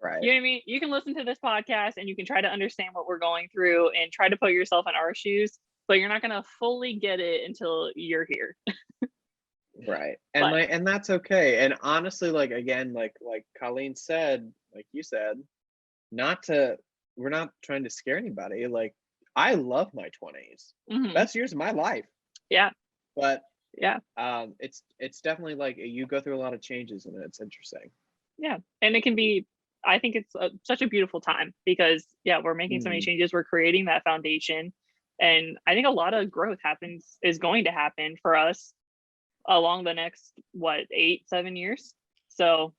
right. You know what I mean? You can listen to this podcast and you can try to understand what we're going through and try to put yourself in our shoes, but you're not going to fully get it until you're here. Right. And and that's okay. And honestly, like again, like Colleen said, like you said, we're not trying to scare anybody. Like I love my 20s. Best years of my life. Yeah. But it's definitely like you go through a lot of changes and it's interesting. Yeah. And it can be, I think it's such a beautiful time because we're making so many changes. We're creating that foundation. And I think a lot of growth is going to happen for us along the next, 8-7 years. So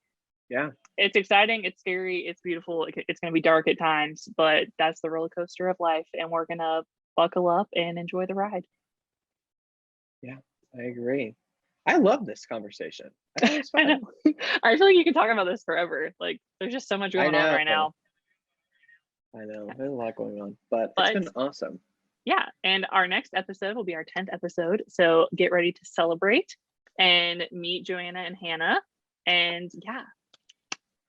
yeah, it's exciting. It's scary. It's beautiful. It's going to be dark at times, but that's the roller coaster of life. And we're going to buckle up and enjoy the ride. Yeah, I agree. I love this conversation. I think it's fun. I know. I feel like you can talk about this forever. Like there's just so much going on right now. I know. There's a lot going on, but it's been awesome. Yeah. And our next episode will be our 10th episode. So get ready to celebrate and meet Joanna and Hannah. And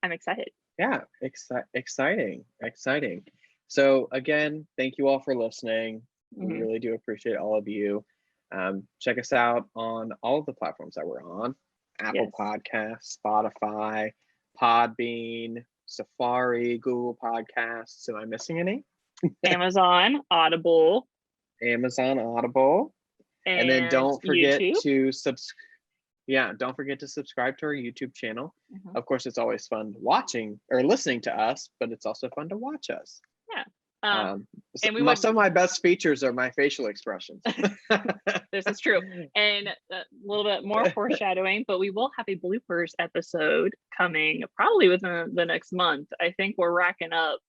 I'm excited. Yeah, exciting. So again, thank you all for listening. We really do appreciate all of you. Check us out on all of the platforms that we're on: Apple Podcasts, Spotify, Podbean, Safari, Google Podcasts. Am I missing any? Amazon Audible. And then don't forget YouTube. to don't forget to subscribe to our YouTube channel. Of course, it's always fun watching or listening to us, but it's also fun to watch us. And some of my best features are my facial expressions. This is true. And a little bit more foreshadowing, but we will have a bloopers episode coming probably within the next month. I think we're racking up.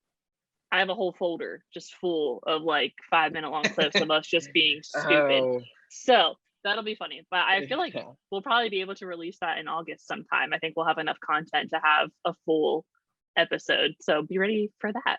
I have a whole folder just full of like 5-minute long clips of us just being stupid. So that'll be funny. But I feel like we'll probably be able to release that in August sometime. I think we'll have enough content to have a full episode. So be ready for that.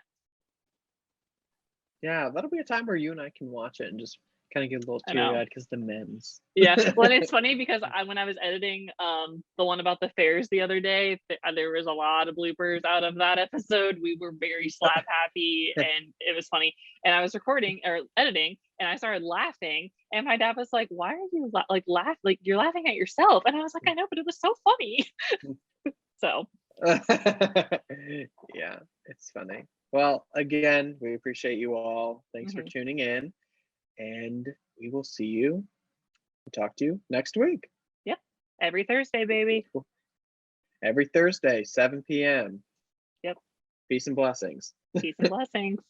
Yeah, that'll be a time where you and I can watch it and just kind of get a little teary-eyed because the memes. Yeah, well, it's funny because when I was editing the one about the fairs the other day, there was a lot of bloopers out of that episode. We were very slap happy and it was funny. And I was recording or editing and I started laughing and my dad was like, "Why are you laugh? Like you're laughing at yourself?" And I was like, "I know, but it was so funny." So yeah, it's funny. Well, again, we appreciate you all. Thanks for tuning in. And we will see you. We'll talk to you next week. Yeah. Every Thursday, baby. Every Thursday, 7 p.m. Yep. Peace and blessings. Peace and blessings.